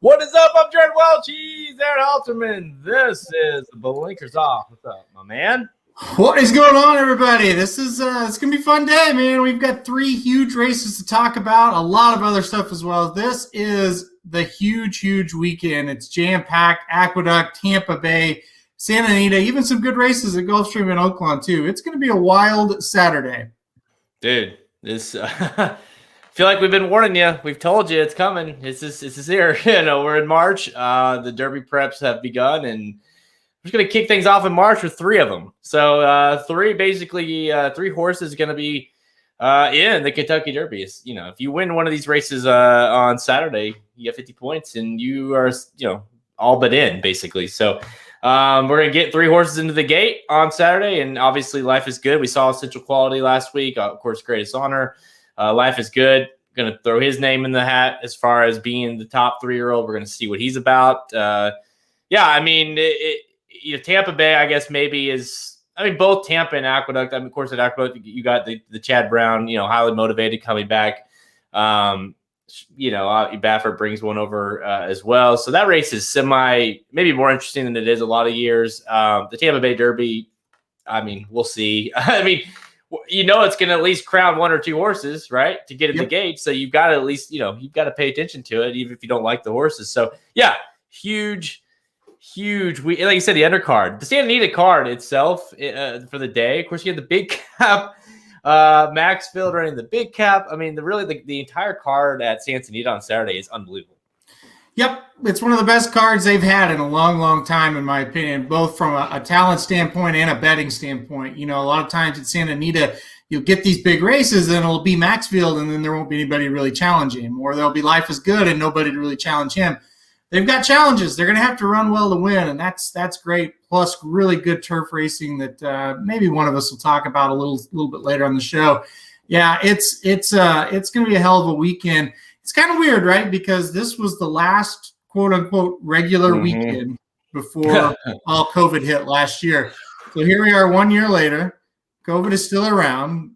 What is up? I'm Jared Welch. He's Aaron Halterman. This is the Blinkers Off. What's up, my man? What is going on, everybody? This is it's gonna be a fun day, man. We've got 3 huge races to talk about, a lot of other stuff as well. This is the huge weekend. It's jam-packed. Aqueduct, Tampa Bay, Santa Anita, even some good races at Gulfstream and Oaklawn too. It's gonna be a wild Saturday, dude. This feel like we've been warning you. We've told you it's coming. This is here. We're in March. The Derby preps have begun, and we're just going to kick things off in March with 3 of them. So 3 horses going to be in the Kentucky Derby. If you win one of these races on Saturday, you get 50 points, and you are all but in basically. So we're going to get 3 horses into the gate on Saturday, and obviously Life is Good. We saw Essential Quality last week. Of course, Greatest Honor. Life is Good. Going to throw his name in the hat as far as being the top 3-year-old. We're going to see what he's about. Tampa Bay, I guess aba is. Both Tampa and Aqueduct. Of course, at Aqueduct, you got the Chad Brown, highly motivated coming back. Baffert brings one over as well. So that race is maybe more interesting than it is a lot of years. The Tampa Bay Derby, we'll see. It's going to at least crown 1 or 2 horses, right, to get in the gate. So you've got to at least, you've got to pay attention to it, even if you don't like the horses. So, yeah, huge. Like you said, the undercard. The Santa Anita card itself for the day. Of course, you have the big cap. Maxfield running the big cap. The entire card at Santa Anita on Saturday is unbelievable. Yep, it's one of the best cards they've had in a long time, in my opinion, both from a talent standpoint and a betting standpoint. A lot of times at Santa Anita, you'll get these big races and it'll be Maxfield and then there won't be anybody really challenge him, or there'll be Life is Good and nobody to really challenge him. They've got challenges. They're going to have to run well to win, and that's great. Plus, really good turf racing that maybe one of us will talk about a little bit later on the show. Yeah, it's going to be a hell of a weekend. It's kind of weird, right? Because this was the last quote-unquote regular weekend before all COVID hit last year. So here we are 1 year later. COVID is still around.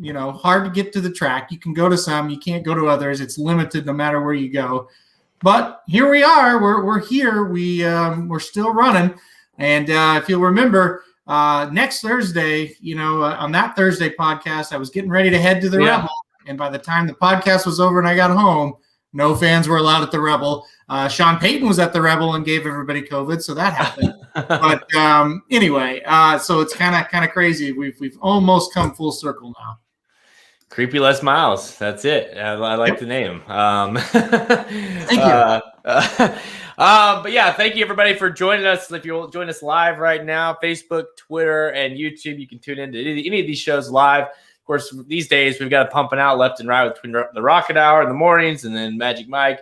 Hard to get to the track. You can go to some. You can't go to others. It's limited no matter where you go. But here we are. We're here. We're still running. And if you'll remember, next Thursday, on that Thursday podcast, I was getting ready to head to the Rebel. And by the time the podcast was over and I got home, no fans were allowed at the Rebel. Sean Payton was at the Rebel and gave everybody COVID, so that happened. But anyway, so it's kind of crazy. We've almost come full circle now. Creepy Les Miles. That's it. I like the name. Thank you. But yeah, thank you everybody for joining us. If you'll join us live right now, Facebook, Twitter, and YouTube, you can tune into any of these shows live. Of course, these days we've got it pumping out left and right between the Rocket Hour in the mornings and then Magic Mike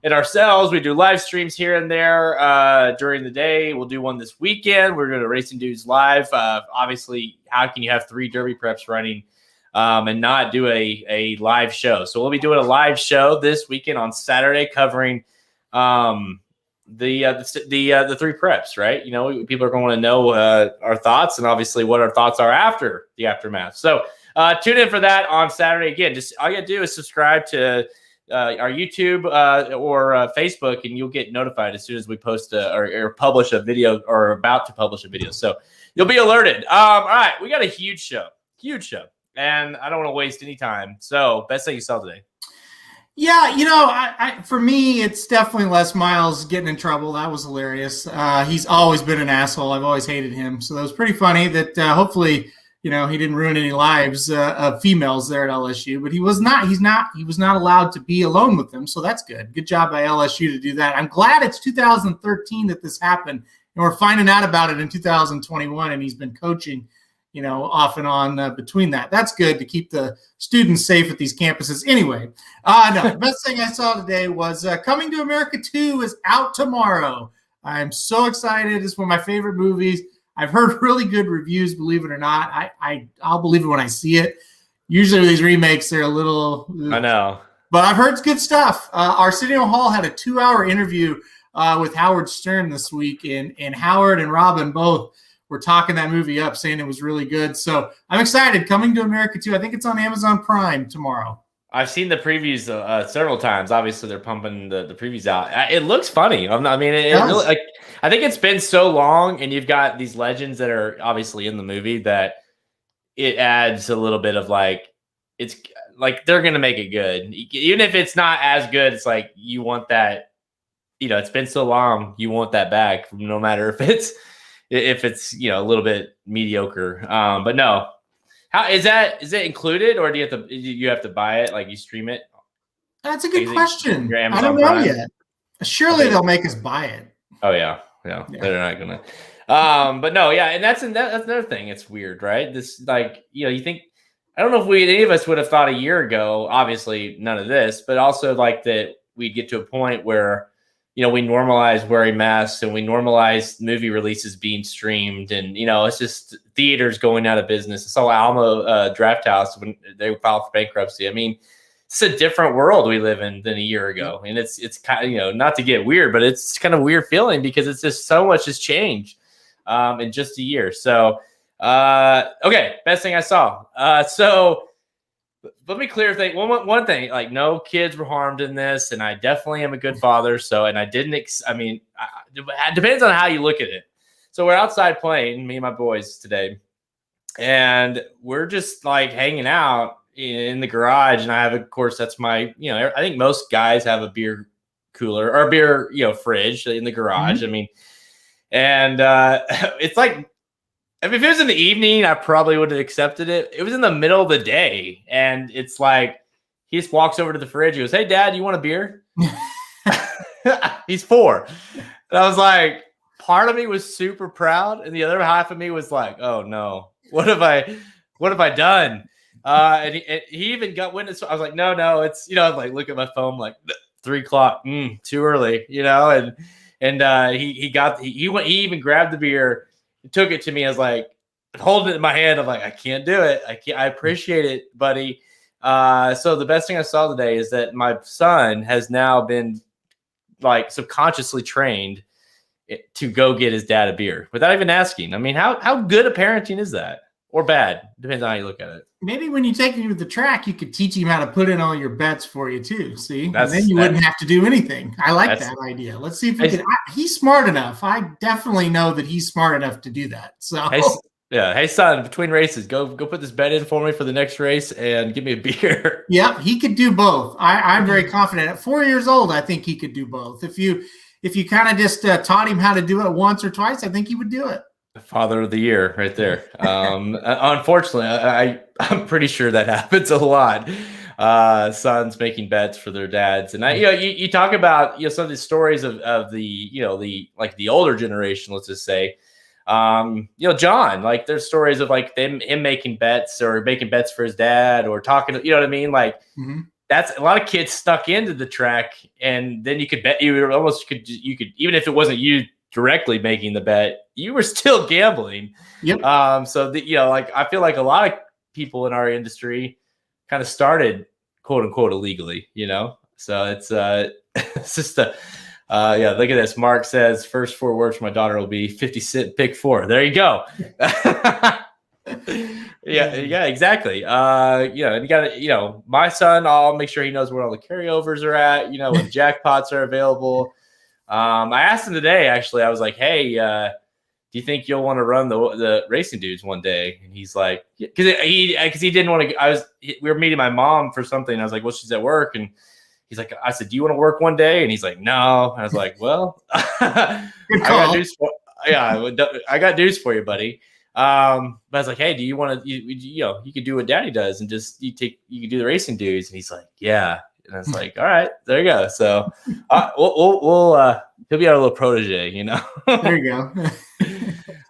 and ourselves. We do live streams here and there during the day. We'll do one this weekend. We're going to Racing Dudes live. Obviously, how can you have 3 Derby preps running and not do a live show? So we'll be doing a live show this weekend on Saturday covering the 3 preps, right? People are going to want to know our thoughts and obviously what our thoughts are after the aftermath. So tune in for that on Saturday. Again, just all you got to do is subscribe to our YouTube or Facebook, and you'll get notified as soon as we post or publish a video or about to publish a video. So you'll be alerted. All right, we got a huge show, and I don't want to waste any time. So best thing you saw today. Yeah, for me, it's definitely Les Miles getting in trouble. That was hilarious. He's always been an asshole. I've always hated him. So that was pretty funny that hopefully, he didn't ruin any lives of females there at LSU. But he was not allowed to be alone with them. So that's good. Good job by LSU to do that. I'm glad it's 2013 that this happened. And we're finding out about it in 2021. And he's been coaching off and on between that. That's good to keep the students safe at these campuses. Anyway, no, the best thing I saw today was Coming to America 2 is out tomorrow. I'm so excited. It's one of my favorite movies. I've heard really good reviews, believe it or not. I'll believe it when I see it. Usually with these remakes, they're a little... I know. But I've heard it's good stuff. Arsenio Hall had a 2-hour interview with Howard Stern this week, and Howard and Robin both were talking that movie up, saying it was really good. So I'm excited. Coming to America 2. I think it's on Amazon Prime tomorrow. I've seen the previews several times. Obviously, they're pumping the previews out. It looks funny. I think it's been so long, and you've got these legends that are obviously in the movie that it adds a little bit of it's like they're going to make it good. Even if it's not as good, it's like you want that, it's been so long, you want that back, no matter if it's a little bit mediocre. But no, how is it included, or do you have to buy it? Like you stream it? That's a good question. I don't know yet. Surely they'll make us buy it. Oh yeah. They're not gonna. But no, yeah, and that's another thing. It's weird, right? This you think, I don't know if any of us would have thought a year ago. Obviously, none of this, but also that we'd get to a point where we normalize wearing masks and we normalize movie releases being streamed, and it's just theaters going out of business. I saw Alma Draft House when they filed for bankruptcy. I mean, it's a different world we live in than a year ago, and it's kind of not to get weird, but it's kind of weird feeling because it's just so much has changed in just a year. So okay, best thing I saw. So let me clear thing. One thing, no kids were harmed in this, and I definitely am a good father. So, and I didn't. It depends on how you look at it. So we're outside playing, me and my boys today, and we're just hanging out in the garage. And I have, of course, that's my, I think most guys have a beer cooler or a beer, fridge in the garage. Mm-hmm. I mean, and it's if it was in the evening, I probably would have accepted it. It was in the middle of the day, and it's he just walks over to the fridge. He goes, "Hey, Dad, you want a beer?" He's 4. And I was part of me was super proud, and the other half of me was "Oh no, what have I done?" And he even got witness. I was "No, it's look at my phone, 3 o'clock, too early, and he even grabbed the beer. Took it to me. I was holding it in my hand. I'm I can't do it. I appreciate it, buddy. So the best thing I saw today is that my son has now been subconsciously trained to go get his dad a beer without even asking. I mean, how good a parenting is that? Or bad? Depends on how you look at it. Maybe when you take him to the track, you could teach him how to put in all your bets for you too. See, and then you wouldn't have to do anything. I like that idea. Let's see if we can. He's smart enough. I definitely know that he's smart enough to do that. So, hey son, between races, go put this bet in for me for the next race and give me a beer. Yeah, he could do both. I'm very confident. At 4 years old, I think he could do both. If you kind of just taught him how to do it once or twice, I think he would do it. Father of the year right there. Unfortunately, I'm pretty sure that happens a lot. Sons making bets for their dads. And you talk about, some of the stories of the, the older generation, let's just say, John, there's stories of him making bets or making bets for his dad or talking, what I mean? Mm-hmm. That's a lot of kids stuck into the track, and then you could bet you could, even if it wasn't you directly making the bet, you were still gambling. Yep. So I feel like a lot of people in our industry kind of started quote unquote illegally, so it's it's just look at this. Mark says first 4 words for my daughter will be 50 Cent pick 4. There you go. Yeah, exactly. And you got my son, I'll make sure he knows where all the carryovers are at, when jackpots are available. I asked him today, actually, I was hey, do you think you'll want to run the racing dudes one day? And he's because he didn't want to. We were meeting my mom for something. I was well, she's at work, and He's like, I said, do you want to work one day? And he's like, no. I was like, well, I got news for you, buddy. But I was like, hey, do you want to, you could do what daddy does and just, you could do the racing dues. And he's like, yeah. And I was like, all right, there you go. So he'll be our little protege, There you go.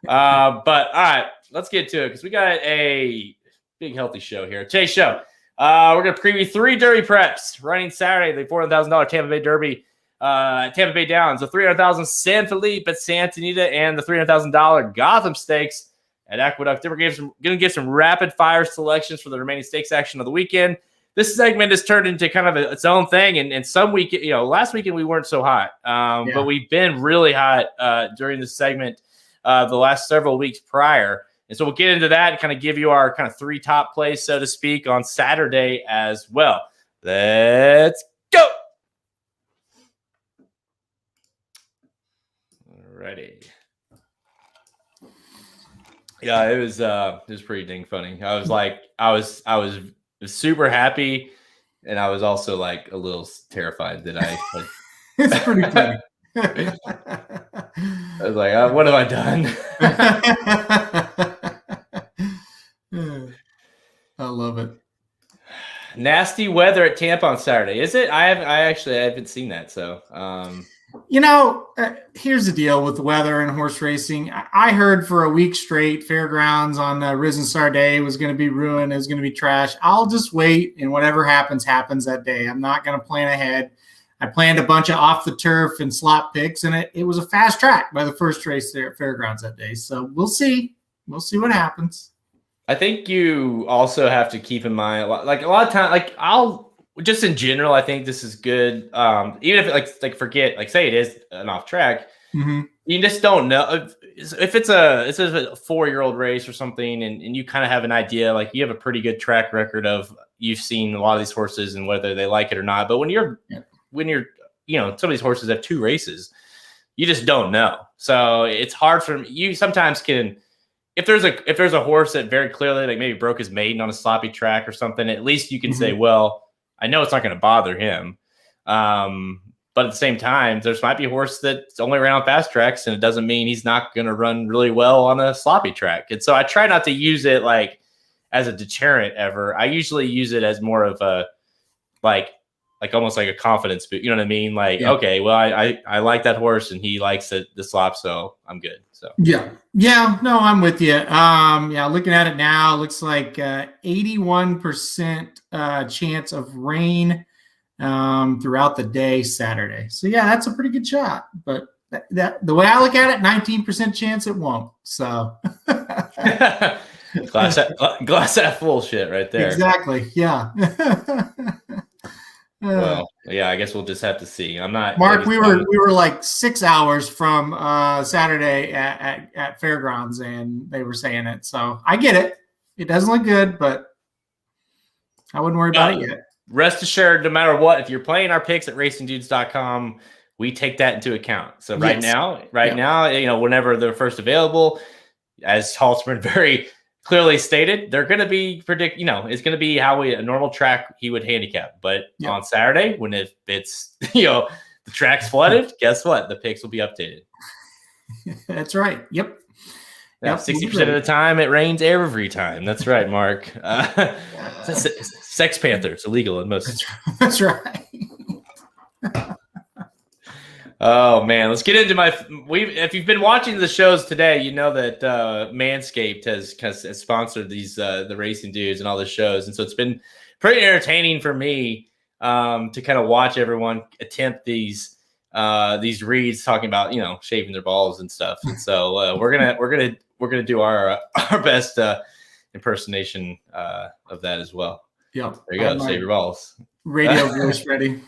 But all right, let's get to it because we got a big, healthy show here. Today's show, we're going to preview 3 Derby preps running Saturday, the $400,000 Tampa Bay Derby, Tampa Bay Downs, the $300,000 San Felipe at Santa Anita, and the $300,000 Gotham Stakes at Aqueduct. Then we're going to give some rapid fire selections for the remaining stakes action of the weekend. This segment has turned into kind of its own thing, and some week, last weekend we weren't so hot, but we've been really hot during this segment the last several weeks prior. And so we'll get into that and kind of give you our kind of 3 top plays, so to speak, on Saturday as well. Let's go. Alrighty. Yeah, it was pretty dang funny. I was super happy, and I was also like a little terrified that It's pretty funny. I was like, what have I done? I love it. Nasty weather at Tampa on Saturday. Is it? I haven't seen that. So, here's the deal with the weather and horse racing. I heard for a week straight Fairgrounds on Risen Star Day was going to be ruined. It was going to be trash. I'll just wait, and whatever happens that day. I'm not going to plan ahead. I planned a bunch of off the turf and slot picks, and it was a fast track by the first race there at Fairgrounds that day. So we'll see. We'll see what happens. I think you also have to keep in mind, like a lot of time, like just in general, I think this is good. Even if it, forget, say it is an off track, you just don't know if it's a 4-year-old race or something, and you kind of have an idea, like you have a pretty good track record of you've seen a lot of these horses and whether they like it or not. But when you're some of these horses have 2 races, you just don't know. So it's hard for you. Sometimes if there's a horse that very clearly like maybe broke his maiden on a sloppy track or something, at least you can say, well, I know it's not going to bother him. But at the same time, there might be a horse that's only ran on fast tracks, and it doesn't mean he's not going to run really well on a sloppy track. And so I try not to use it like as a deterrent ever. I usually use it as more of a like almost like a confidence boost. You know what I mean? Like, okay, well, I like that horse and he likes the slop, so I'm good. So yeah, no, I'm with you. Looking at it now, it looks like 81% chance of rain throughout the day Saturday. So yeah, that's a pretty good shot. But that the way I look at it, 19% chance it won't. So glass half full shit right there. Exactly. Yeah. Well, yeah, I guess we'll just have to see. I'm not, Mark. We were like 6 hours from Saturday at Fairgrounds, and they were saying it. So I get it. It doesn't look good, but I wouldn't worry about it yet. Rest assured, no matter what, if you're playing our picks at racingdudes.com, we take that into account. So right now, whenever they're first available, as Halterman very clearly stated, they're going to be it's going to be how a normal track he would handicap. But on Saturday, when it's the track's flooded, guess what? The picks will be updated. That's right. Yep. 60% of the time it rains every time. That's right, Mark. Sex Panther. It's illegal in most. That's right. Oh man, let's get into if you've been watching the shows today, you know that Manscaped has sponsored these the racing dudes and all the shows, and so it's been pretty entertaining for me to kind of watch everyone attempt these reads talking about shaving their balls and stuff. And so we're gonna do our best impersonation of that as well. Yeah, there you go. Shave your balls. Radio voice ready.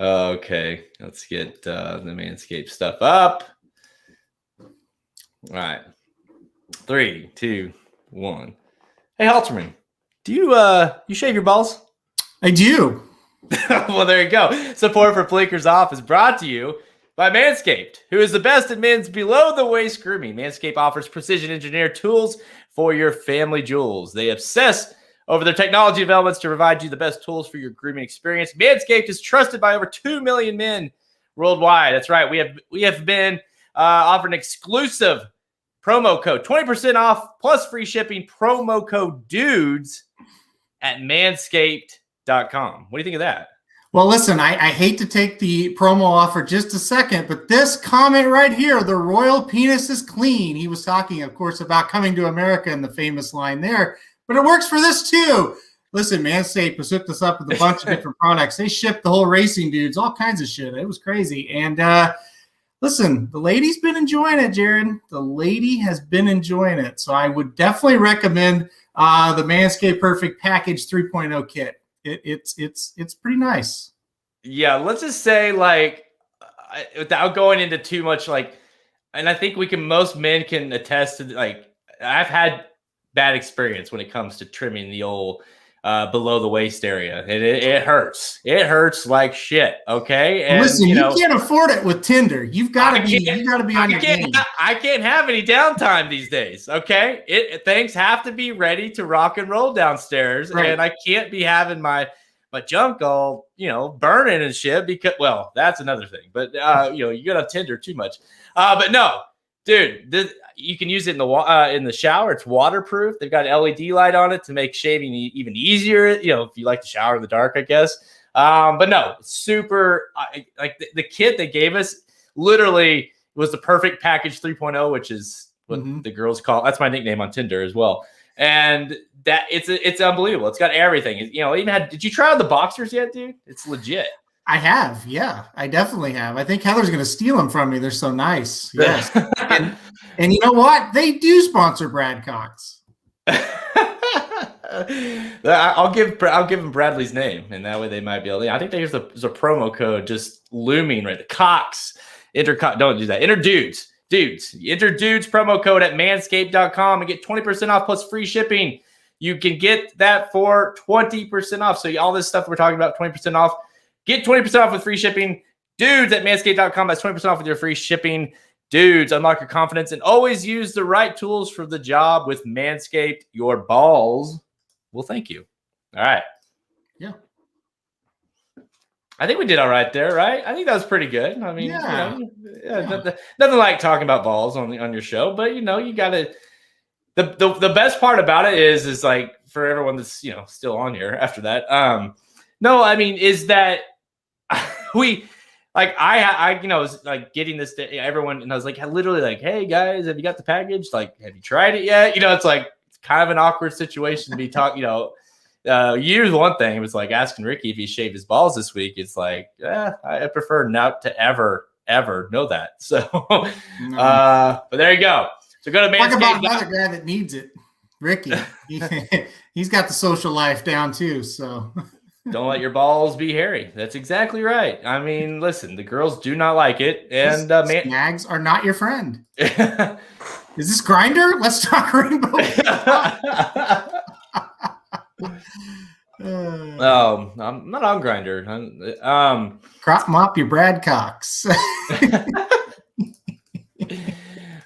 Okay, let's get the Manscaped stuff up. All right, 3, 2, 1. Hey, Halterman, do you shave your balls? I do. Well, there you go. Support for Blinker's Off is brought to you by Manscaped, who is the best at men's below-the-waist grooming. Manscaped offers precision-engineered tools for your family jewels. They obsess over their technology developments to provide you the best tools for your grooming experience. Manscaped is trusted by over 2 million men worldwide. That's right. We have been offering exclusive promo code, 20% off plus free shipping, promo code DUDES at manscaped.com. What do you think of that? Well, listen, I hate to take the promo off for just a second, but this comment right here, the royal penis is clean. He was talking, of course, about coming to America and the famous line there, but it works for this too. Listen, Manscaped has hooked us up with a bunch of different products. They shipped the whole racing dudes, all kinds of shit. It was crazy. And listen, the lady's been enjoying it, Jared. The lady has been enjoying it. So I would definitely recommend the Manscaped Perfect Package 3.0 kit. It's pretty nice. Yeah, let's just say, like, without going into too much, like, and I think most men can attest to, like, I've had bad experience when it comes to trimming the old below the waist area. It hurts. It hurts like shit. Okay. And listen, you can't afford it with Tinder. You've got to be on your game. I can't have any downtime these days. Okay. Things have to be ready to rock and roll downstairs. Right. And I can't be having my junk all, burning and shit because, well, that's another thing. But, you get on Tinder too much. But no, dude, you can use it in the shower. It's waterproof. They've got an LED light on it to make shaving even easier. If you like to shower in the dark, I guess. But no, super. Like the kit they gave us literally was the Perfect Package 3.0, which is what the girls call. That's my nickname on Tinder as well. And that it's unbelievable. It's got everything. Even had. Did you try out the boxers yet, dude? It's legit. I have, yeah. I definitely have. I think Heather's going to steal them from me. They're so nice. Yes. and you know what? They do sponsor Brad Cox. I'll give him Bradley's name, and that way they might be able to. I think there's a promo code just looming right. The Cox. Don't do that. Enter dudes. Enter dudes promo code at manscaped.com and get 20% off plus free shipping. You can get that for 20% off. So all this stuff we're talking about, 20% off. Get 20% off with free shipping. Dudes at manscaped.com. That's 20% off with your free shipping. Dudes, unlock your confidence and always use the right tools for the job with Manscaped. Your balls will thank you. All right. Yeah. I think we did all right there, right? I think that was pretty good. I mean, nothing like talking about balls on your show, but you got to. The best part about it is like for everyone that's still on here after that. No, I mean is that. We like I was like getting this to everyone and I was like literally like, hey guys, have you got the package? Like, have you tried it yet? It's like it's kind of an awkward situation to be talking. Here's one thing. It was like asking Ricky if he shaved his balls this week. It's like, I prefer not to ever know that. So, but there you go. So go to Manscaped. Talk about another guy that needs it, Ricky. He's got the social life down too. So. Don't let your balls be hairy. That's exactly right. I mean, listen, the girls do not like it. And snags are not your friend. Is this Grindr? Let's talk rainbow. I'm not on Grindr. Crop mop your Brad Cox.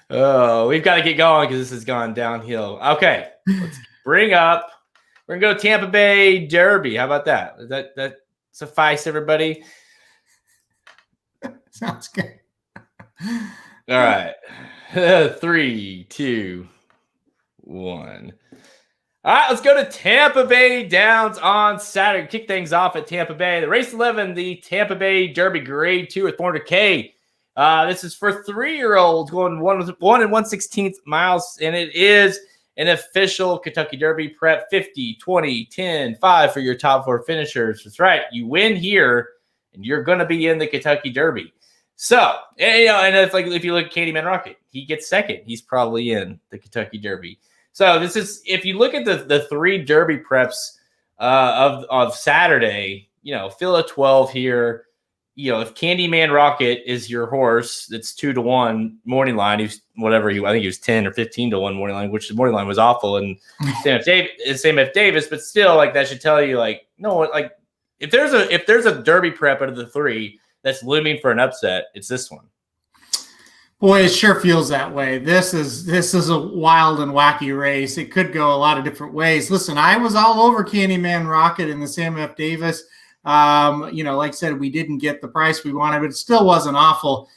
Oh, we've got to get going because this has gone downhill. Okay, let's bring up. We're going to go Tampa Bay Derby. How about that? Does that suffice, everybody? Sounds good. All right. 3, 2, 1. All right, let's go to Tampa Bay Downs on Saturday. Kick things off at Tampa Bay. The race 11, the Tampa Bay Derby Grade 2 at 400K. This is for 3-year-olds going 1 1/16 miles, and it is an official Kentucky Derby prep. 50, 20, 10, 5 for your top 4 finishers. That's right. You win here, and you're going to be in the Kentucky Derby. So, and if you look at Candyman Rocket, he gets second. He's probably in the Kentucky Derby. So this is, if you look at the 3 Derby preps of Saturday, fill a 12 here. If Candyman Rocket is your horse, it's 2-1 morning line. I think he was 10 or 15-1 morning line, which the morning line was awful. And same if Davis, but still, like that should tell you, like, no, like if there's a Derby prep out of the 3 that's looming for an upset, it's this one. Boy, it sure feels that way. This is a wild and wacky race. It could go a lot of different ways. Listen, I was all over Candyman Rocket in the Sam F. Davis. Like I said, we didn't get the price we wanted, but it still wasn't awful.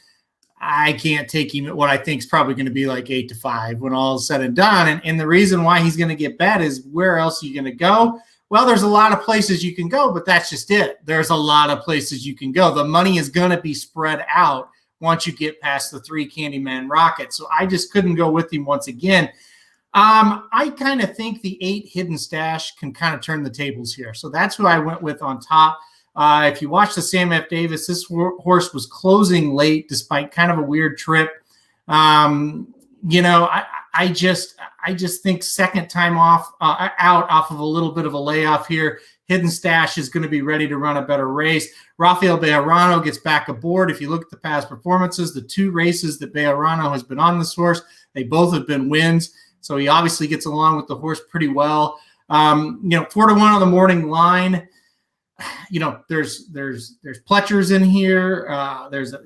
I can't take him at what I think is probably going to be like 8-5 when all is said and done. And the reason why he's going to get bet is where else are you going to go? Well, there's a lot of places you can go, but that's just it. There's a lot of places you can go. The money is going to be spread out once you get past the 3 Candyman Rocket. So I just couldn't go with him once again. I kind of think the 8 Hidden Stash can kind of turn the tables here. So that's who I went with on top. If you watch the Sam F. Davis, this horse was closing late despite kind of a weird trip. I just think second time out off of a little bit of a layoff here. Hidden Stash is going to be ready to run a better race. Rafael Bejarano gets back aboard. If you look at the past performances, the 2 races that Bejarano has been on this horse, they both have been wins. So he obviously gets along with the horse pretty well. 4-1 on the morning line. There's Pletchers in here. There's a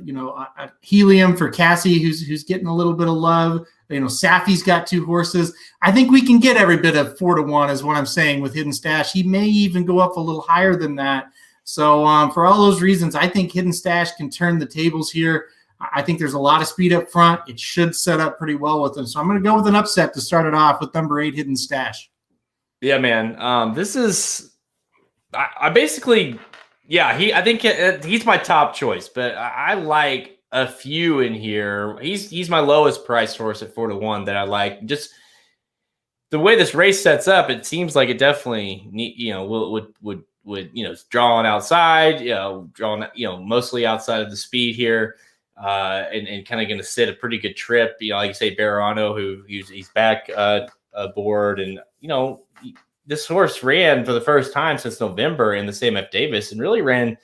Helium for Cassie who's getting a little bit of love. Safi's got 2 horses. I think we can get every bit of 4-1 is what I'm saying with Hidden Stash. He may even go up a little higher than that. So for all those reasons, I think Hidden Stash can turn the tables here. I think there's a lot of speed up front. It should set up pretty well with him. So I'm going to go with an upset to start it off with number 8 Hidden Stash. Yeah, man. This is I basically, I think he's my top choice, but I like a few in here. He's my lowest price horse at 4-1 that I like. Just the way this race sets up, it seems like it definitely would draw on outside, drawing mostly outside of the speed here, and kind of going to sit a pretty good trip. Like you say, Bejarano, he's back aboard, and this horse ran for the first time since November in the Sam F. Davis and really ran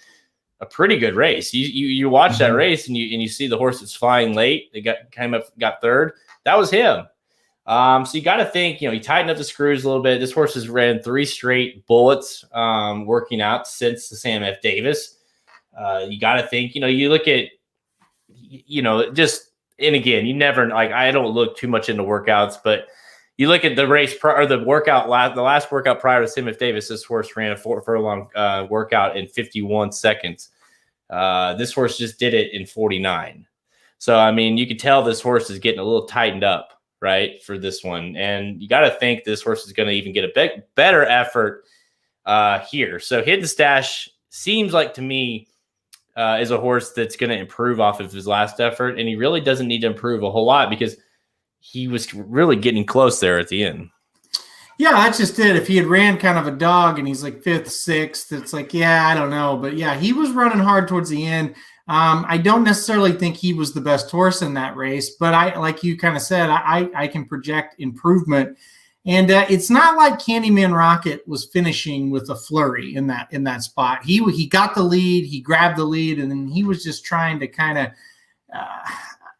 a pretty good race. You watch that race and you see the horse that's flying late. They got third. That was him. So you got to think, he tightened up the screws a little bit. This horse has ran 3 straight bullets working out since the Sam F. Davis. You got to think, you look at, and again, you never, I don't look too much into workouts, but you look at the race the last workout prior to Sam F. Davis, this horse ran a 4 furlong workout in 51 seconds. This horse just did it in 49. So, you could tell this horse is getting a little tightened up, right, for this one. And you got to think this horse is going to even get a better effort here. So Hidden Stash seems like to me is a horse that's going to improve off of his last effort. And he really doesn't need to improve a whole lot because he was really getting close there at the end. Yeah, that's just it. If he had ran kind of a dog and he's like 5th, 6th, it's like, I don't know. But he was running hard towards the end. I don't necessarily think he was the best horse in that race, but like you kind of said, I can project improvement. And it's not like Candyman Rocket was finishing with a flurry in that spot. He got the lead, he grabbed the lead, and then he was just trying to kind of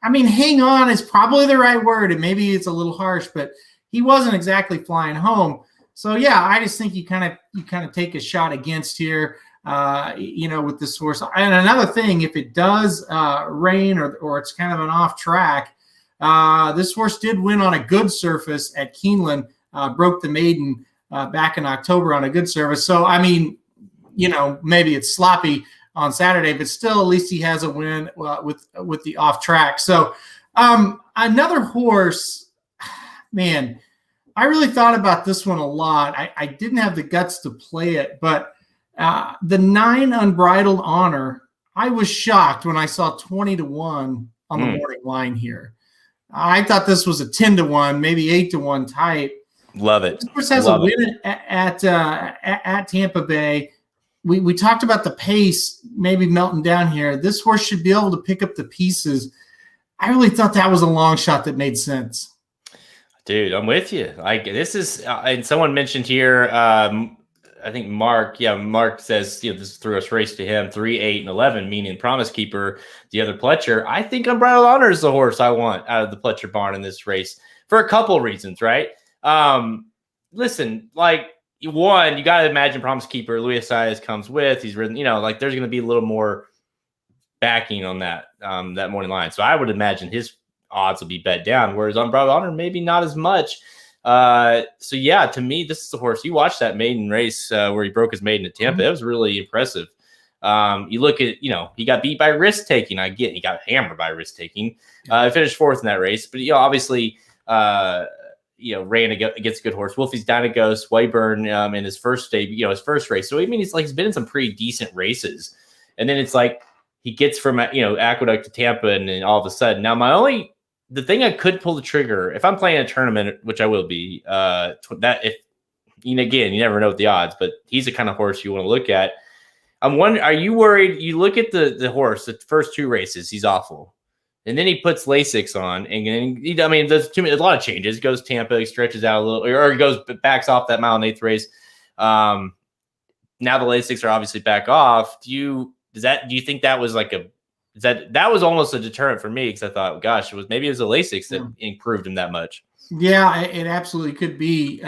hang on is probably the right word, and maybe it's a little harsh, but he wasn't exactly flying home. So I just think you kind of take a shot against here, with this horse. And another thing, if it does rain or it's kind of an off track, this horse did win on a good surface at Keeneland, broke the maiden back in October on a good surface. So maybe it's sloppy on Saturday, but still at least he has a win with the off track. So another horse, man, I really thought about this one a lot. I didn't have the guts to play it, but the 9 Unbridled Honor, I was shocked when I saw 20-1 on the morning line here. I thought this was a 10-1, maybe 8-1 type. Love it. This horse has a win at Tampa Bay. We talked about the pace maybe melting down here. This horse should be able to pick up the pieces. I really thought that was a long shot that made sense. Dude, I'm with you. This is, and someone mentioned here, I think Mark. Yeah, Mark says this threw us race to him 3, 8, and 11, meaning Promise Keeper, the other Pletcher. I think Unbridled Honor is the horse I want out of the Pletcher barn in this race for a couple of reasons, right? Listen, one, you got to imagine Promise Keeper, Luis Saez comes with. He's ridden, there's going to be a little more backing on that morning line. So I would imagine his odds will be bet down. Whereas Unbridled Honor, maybe not as much. So yeah, to me, this is the horse. You watched that maiden race where he broke his maiden at Tampa. It was really impressive. You look at, he got beat by risk taking. I get he got hammered by risk taking. He finished 4th in that race, but obviously, ran against a good horse. Wolfie's Dynagos, Wayburn in his first debut, his first race. So he's been in some pretty decent races, and then it's like he gets from Aqueduct to Tampa, and then all of a sudden now the thing I could pull the trigger if I'm playing a tournament, which I will be, that if again you never know with the odds, but he's the kind of horse you want to look at. I'm wondering, are you worried? You look at the horse, the first 2 races, he's awful. And then he puts Lasix on, and there's a lot of changes. He goes Tampa, he stretches out a little, or he backs off that mile and 8th race. Now the Lasix are obviously back off. Do you think that was that was almost a deterrent for me, because I thought, gosh, maybe it was the Lasix that improved him that much. Yeah, it absolutely could be.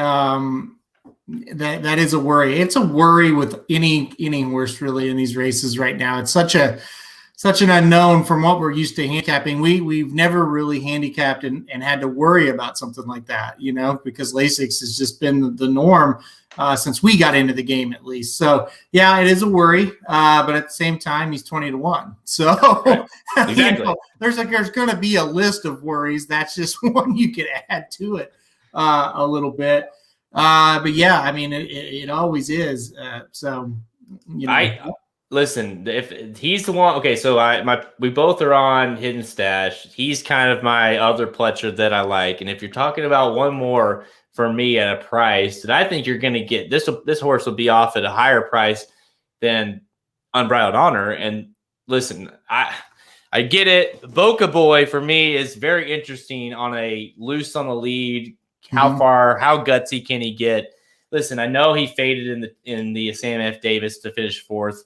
That is a worry. It's a worry with any horse really in these races right now. It's such an unknown from what we're used to handicapping. We've never really handicapped and had to worry about something like that, because Lasix has just been the norm since we got into the game, at least. So yeah, it is a worry, but at the same time, he's 20-1. So right. Exactly. There's going to be a list of worries. That's just one you could add to it a little bit. But yeah, it always is. Listen, if he's the one, okay, so we both are on Hidden Stash. He's kind of my other Pletcher that I like. And if you're talking about one more for me at a price that I think you're going to get, this horse will be off at a higher price than Unbridled Honor. And listen, I get it. Boca Boy for me is very interesting on a loose on the lead. How gutsy can he get? Listen, I know he faded in the Sam F. Davis to finish 4th.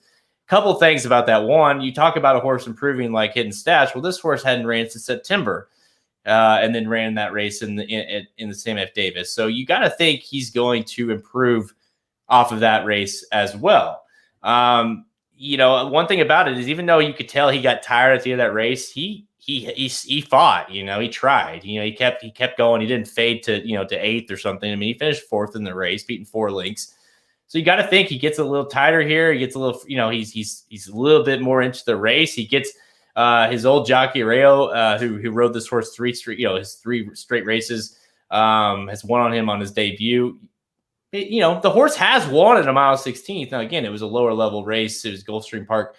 Couple things about that. One, you talk about a horse improving like Hidden Stash. Well, this horse hadn't ran since September, and then ran that race in the Sam F. Davis. So you got to think he's going to improve off of that race as well. One thing about it is, even though you could tell he got tired at the end of that race, he fought. He tried. He kept going. He didn't fade to 8th or something. He finished 4th in the race, beating 4 lengths. So you got to think he gets a little tighter here. He gets a little, he's a little bit more into the race. He gets his old jockey Rayo, who rode this horse 3 straight races, has won on him on his debut. The horse has won at a mile 16th. Now again, it was a lower level race. It was Gulfstream Park,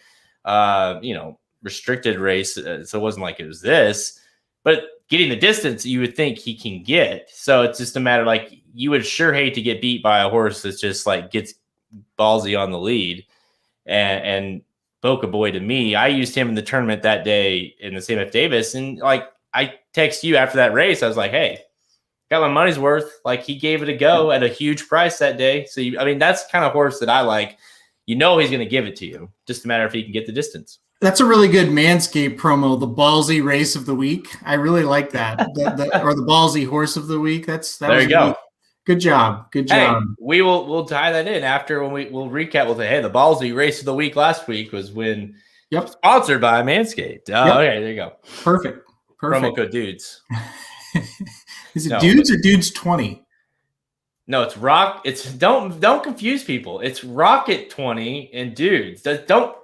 restricted race, so it wasn't like it was this. But getting the distance, you would think he can get. So it's just a matter, you would sure hate to get beat by a horse that's just gets ballsy on the lead. And Boca Boy, to me, I used him in the tournament that day in the Sam F. Davis. And I text you after that race, I was like, hey, got my money's worth. He gave it a go at a huge price that day. So, that's the kind of horse that I like. He's going to give it to you. Just a matter if he can get the distance. That's a really good Manscaped promo, the ballsy race of the week. I really like that. Or the ballsy horse of the week. There you go. Good job. Hey, we'll tie that in after when we'll recap. We'll say, hey, the ballsy race of the week last week was sponsored by Manscaped. Okay, there you go. Perfect. Promo code dudes. Is it dudes or dudes 20? No, it's rock. It's don't confuse people. It's Rocket 20 and dudes. Don't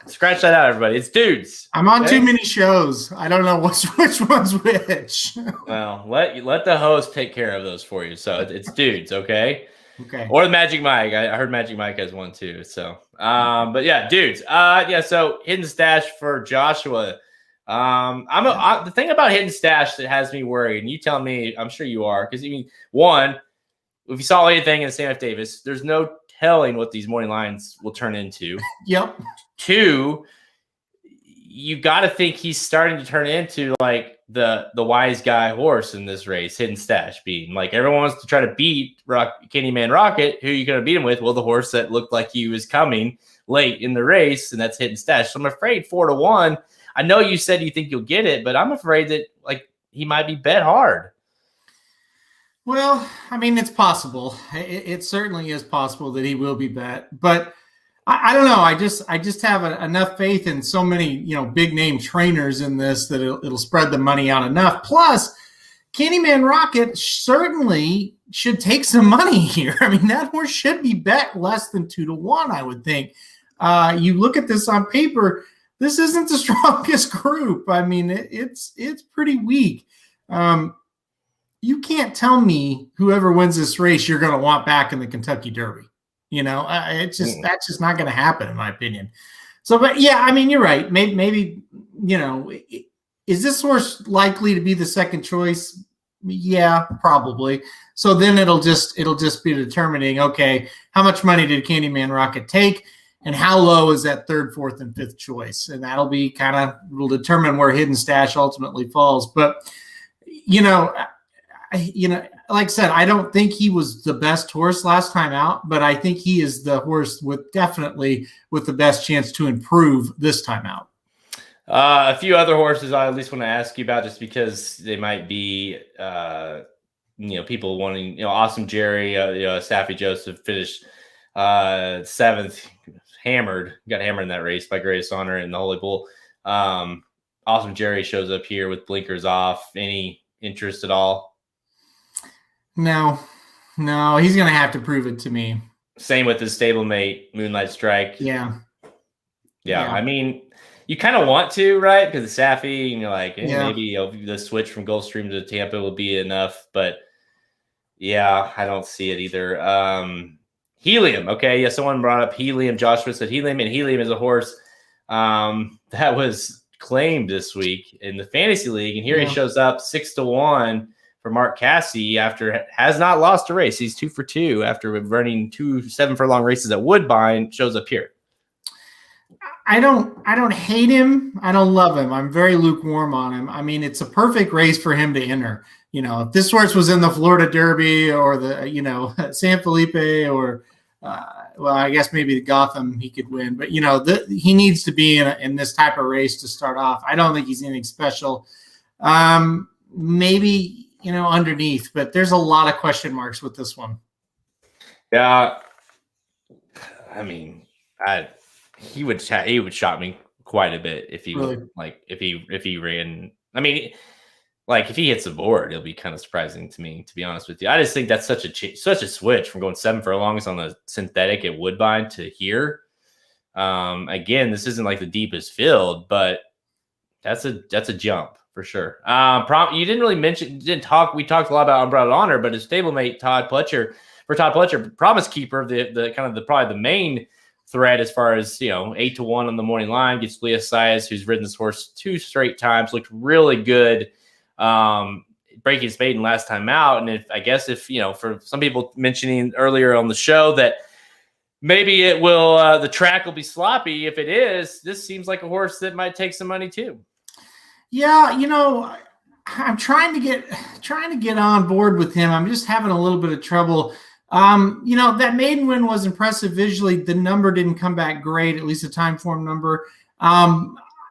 scratch that out, everybody. It's dudes. I'm on too many shows. I don't know which one's which. Well, let the host take care of those for you. So it's dudes, okay? Okay. Or the Magic Mike. I heard Magic Mike has one too. So, but yeah, dudes. So Hidden Stash for Joshua. The thing about Hidden Stash that has me worried, and you tell me, I'm sure you are, because one, if you saw anything in Sam F. Davis, there's no telling what these morning lines will turn into. Yep. 2, you got to think he's starting to turn into the wise guy horse in this race, Hidden Stash being everyone wants to try to beat Candyman Rocket. Who are you going to beat him with? Well, the horse that looked like he was coming late in the race, and that's Hidden Stash. So I'm afraid 4-1. I know you said you think you'll get it, but I'm afraid that he might be bet hard. Well, it's possible. It certainly is possible that he will be bet, but I don't know. I just have enough faith in so many, big name trainers in this that it'll spread the money out enough. Plus, Candyman Rocket certainly should take some money here. I mean, that horse should be bet less than 2-1, I would think. You look at this on paper, this isn't the strongest group. I mean, it's pretty weak. You can't tell me whoever wins this race you're going to want back in the Kentucky Derby. That's just not going to happen, in my opinion. So, but yeah, I mean, you're right. Maybe is this horse likely to be the second choice? Yeah, probably. So then it'll just be determining, okay, how much money did Candyman Rocket take, and how low is that third, fourth, and fifth choice, and that'll be will determine where Hidden Stash ultimately falls. But like I said, I don't think he was the best horse last time out, but I think he is the horse with the best chance to improve this time out. A few other horses I at least want to ask you about, just because they might be, people wanting, Awesome Jerry, Saffie Joseph finished 7th, got hammered in that race by Greatest Honor and the Holy Bull. Awesome Jerry shows up here with blinkers off. Any interest at all? No, he's going to have to prove it to me. Same with his stablemate, Moonlight Strike. Yeah. I mean, you kind of want to, right? Because it's Saffie, and you're like, maybe the switch from Gulfstream to Tampa will be enough. But yeah, I don't see it either. Helium. Okay. Yeah. Someone brought up Helium. Joshua said Helium, and Helium is a horse that was claimed this week in the fantasy league. And here he shows up 6-1 for Mark Cassey after has not lost a race. He's 2 for 2 after running 2 7-furlong races at Woodbine. Shows up here. I don't hate him. I don't love him. I'm very lukewarm on him. I mean, it's a perfect race for him to enter. If this horse was in the Florida Derby or the, San Felipe or, I guess maybe the Gotham, he could win. But, he needs to be in this type of race to start off. I don't think he's anything special. Maybe, underneath. But there's a lot of question marks with this one. Yeah. I mean, he would shock me quite a bit if he really? if he ran. I mean, if he hits the board, it'll be kind of surprising to me, to be honest with you. I just think that's such a switch from going 7 furlongs on the synthetic at Woodbine to here. Again, this isn't like the deepest field, but that's a jump for sure. You didn't really mention, we talked a lot about Unbridled Honor, but his stablemate Todd Fletcher, Promise Keeper, the kind of probably the main threat as far as 8-1 on the morning line, gets Leah Sias, who's ridden this horse 2 straight times, looked really good breaking his maiden last time out. And if for some people mentioning earlier on the show that maybe it will the track will be sloppy, if it is, this seems like a horse that might take some money too. Yeah, I'm trying to get on board with him. I'm just having a little bit of trouble. That maiden win was impressive visually. The number didn't come back great, at least the time form number.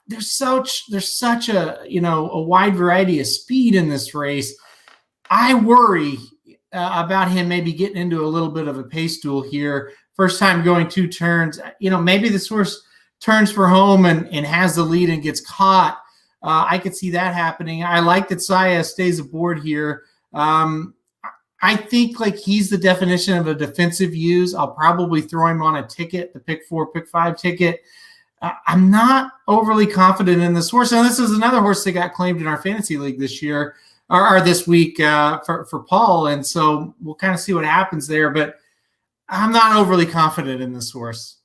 There's such a wide variety of speed in this race. I worry about him maybe getting into a little bit of a pace duel here. First time going 2 turns. Maybe this horse turns for home and has the lead and gets caught. I could see that happening. I like that Saya stays aboard here. I think he's the definition of a defensive use. I'll probably throw him on a ticket, the pick 4, pick 5 ticket. I'm not overly confident in this horse. And this is another horse that got claimed in our fantasy league this year or this week for Paul. And so we'll kind of see what happens there. But I'm not overly confident in this horse.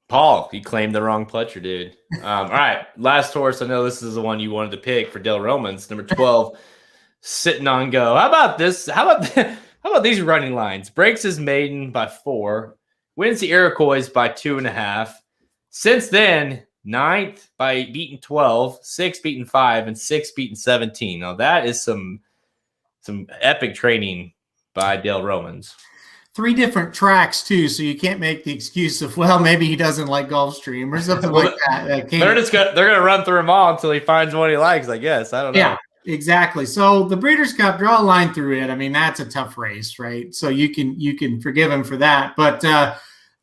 Paul, you claimed the wrong Fletcher, dude. All right, last horse. I know this is the one you wanted to pick for Dale Romans, number 12, Sitting on Go. How about this? How about these running lines? Breaks his maiden by 4, wins the Iroquois by 2.5. Since then, 9th by beating 12, 6 beating 5, and 6 beating 17. Now that is some epic training by Dale Romans. 3 different tracks too, so you can't make the excuse of, well, maybe he doesn't like Gulfstream or something like that. They're gonna run through them all until he finds one he likes, I guess. I don't know. Yeah, exactly. So the Breeders' Cup, draw a line through it. I mean, that's a tough race, right? So you can forgive him for that. But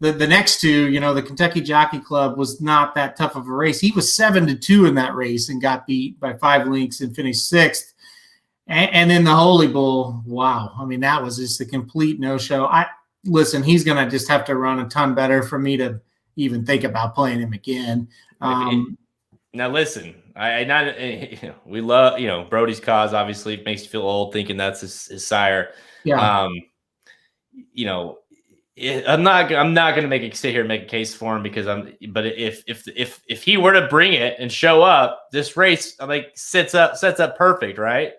the next two, the Kentucky Jockey Club was not that tough of a race. He was 7-2 in that race and got beat by 5 lengths and finished 6th. And then the Holy Bull, wow. I mean, that was just a complete no-show. Listen, he's going to just have to run a ton better for me to even think about playing him again. Now, listen, we love, Brody's cause obviously makes you feel old thinking that's his sire. Yeah. I'm not going to sit here and make a case for him but if he were to bring it and show up, this race sets up perfect, right?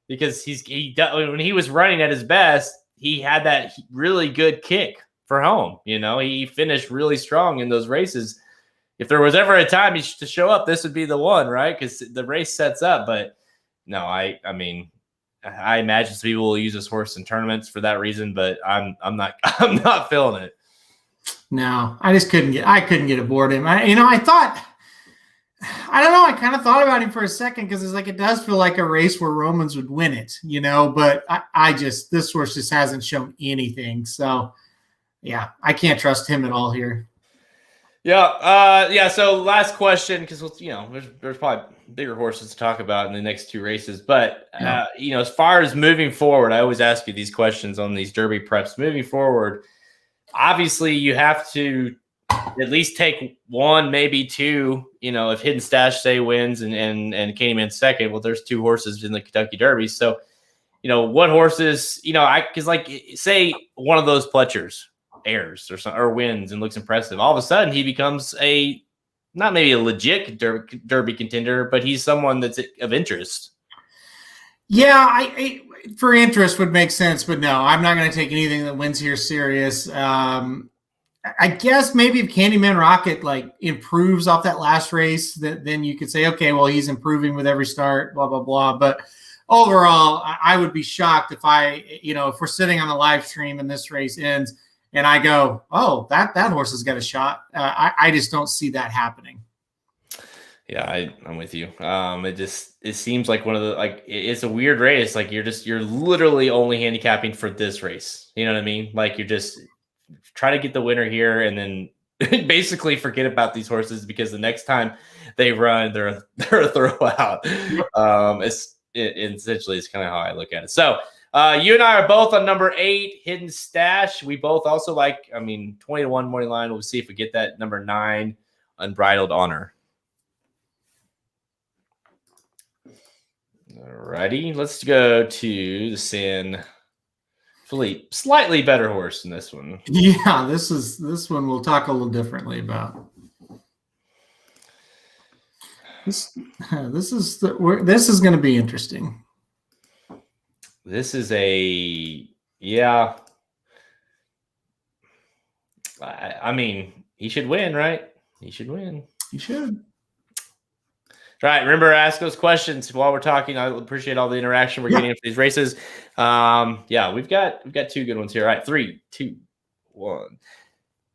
Because when he was running at his best, he had that really good kick for home. He finished really strong in those races. If there was ever a time to show up, this would be the one, right? Because the race sets up. But no, I imagine some people will use this horse in tournaments for that reason, but I'm not feeling it. No, I just couldn't get aboard him. I kind of thought about him for a second because it's like it does feel like a race where Romans would win it, but this horse just hasn't shown anything. So, yeah, I can't trust him at all here. Yeah. So last question, because there's probably bigger horses to talk about in the next 2 races. But as far as moving forward, I always ask you these questions on these Derby preps. Moving forward, obviously you have to at least take 1, maybe 2. If Hidden Stash say wins and Candyman's second, well, there's 2 horses in the Kentucky Derby. So, what horses? Say one of those Fletchers airs or wins and looks impressive, all of a sudden he becomes not maybe a legit Derby contender, but he's someone that's of interest. Yeah, I for interest would make sense, but no, I'm not going to take anything that wins here serious. I guess maybe if Candyman Rocket improves off that last race, then you could say, okay, well, he's improving with every start, blah, blah, blah. But overall, I would be shocked if if we're sitting on the live stream and this race ends and I go, oh, that horse has got a shot. I just don't see that happening. Yeah, I'm with you. It seems like one of the it's a weird race. You're literally only handicapping for this race. You know what I mean? You're just try to get the winner here and then basically forget about these horses because the next time they run, they're a throwout. Essentially it's kind of how I look at it. So you and I are both on number 8, Hidden Stash. We both also 20-1 morning line. We'll see if we get that. Number 9, Unbridled Honor. Alrighty, let's go to the San Felipe. Slightly better horse than this one. Yeah, this one we'll talk a little differently about. This is going to be interesting. This is he should win, right? He should win. He should. All right, remember, ask those questions while we're talking. I appreciate all the interaction we're getting for these races. We've got 2 good ones here. All right, 3, 2, 1. All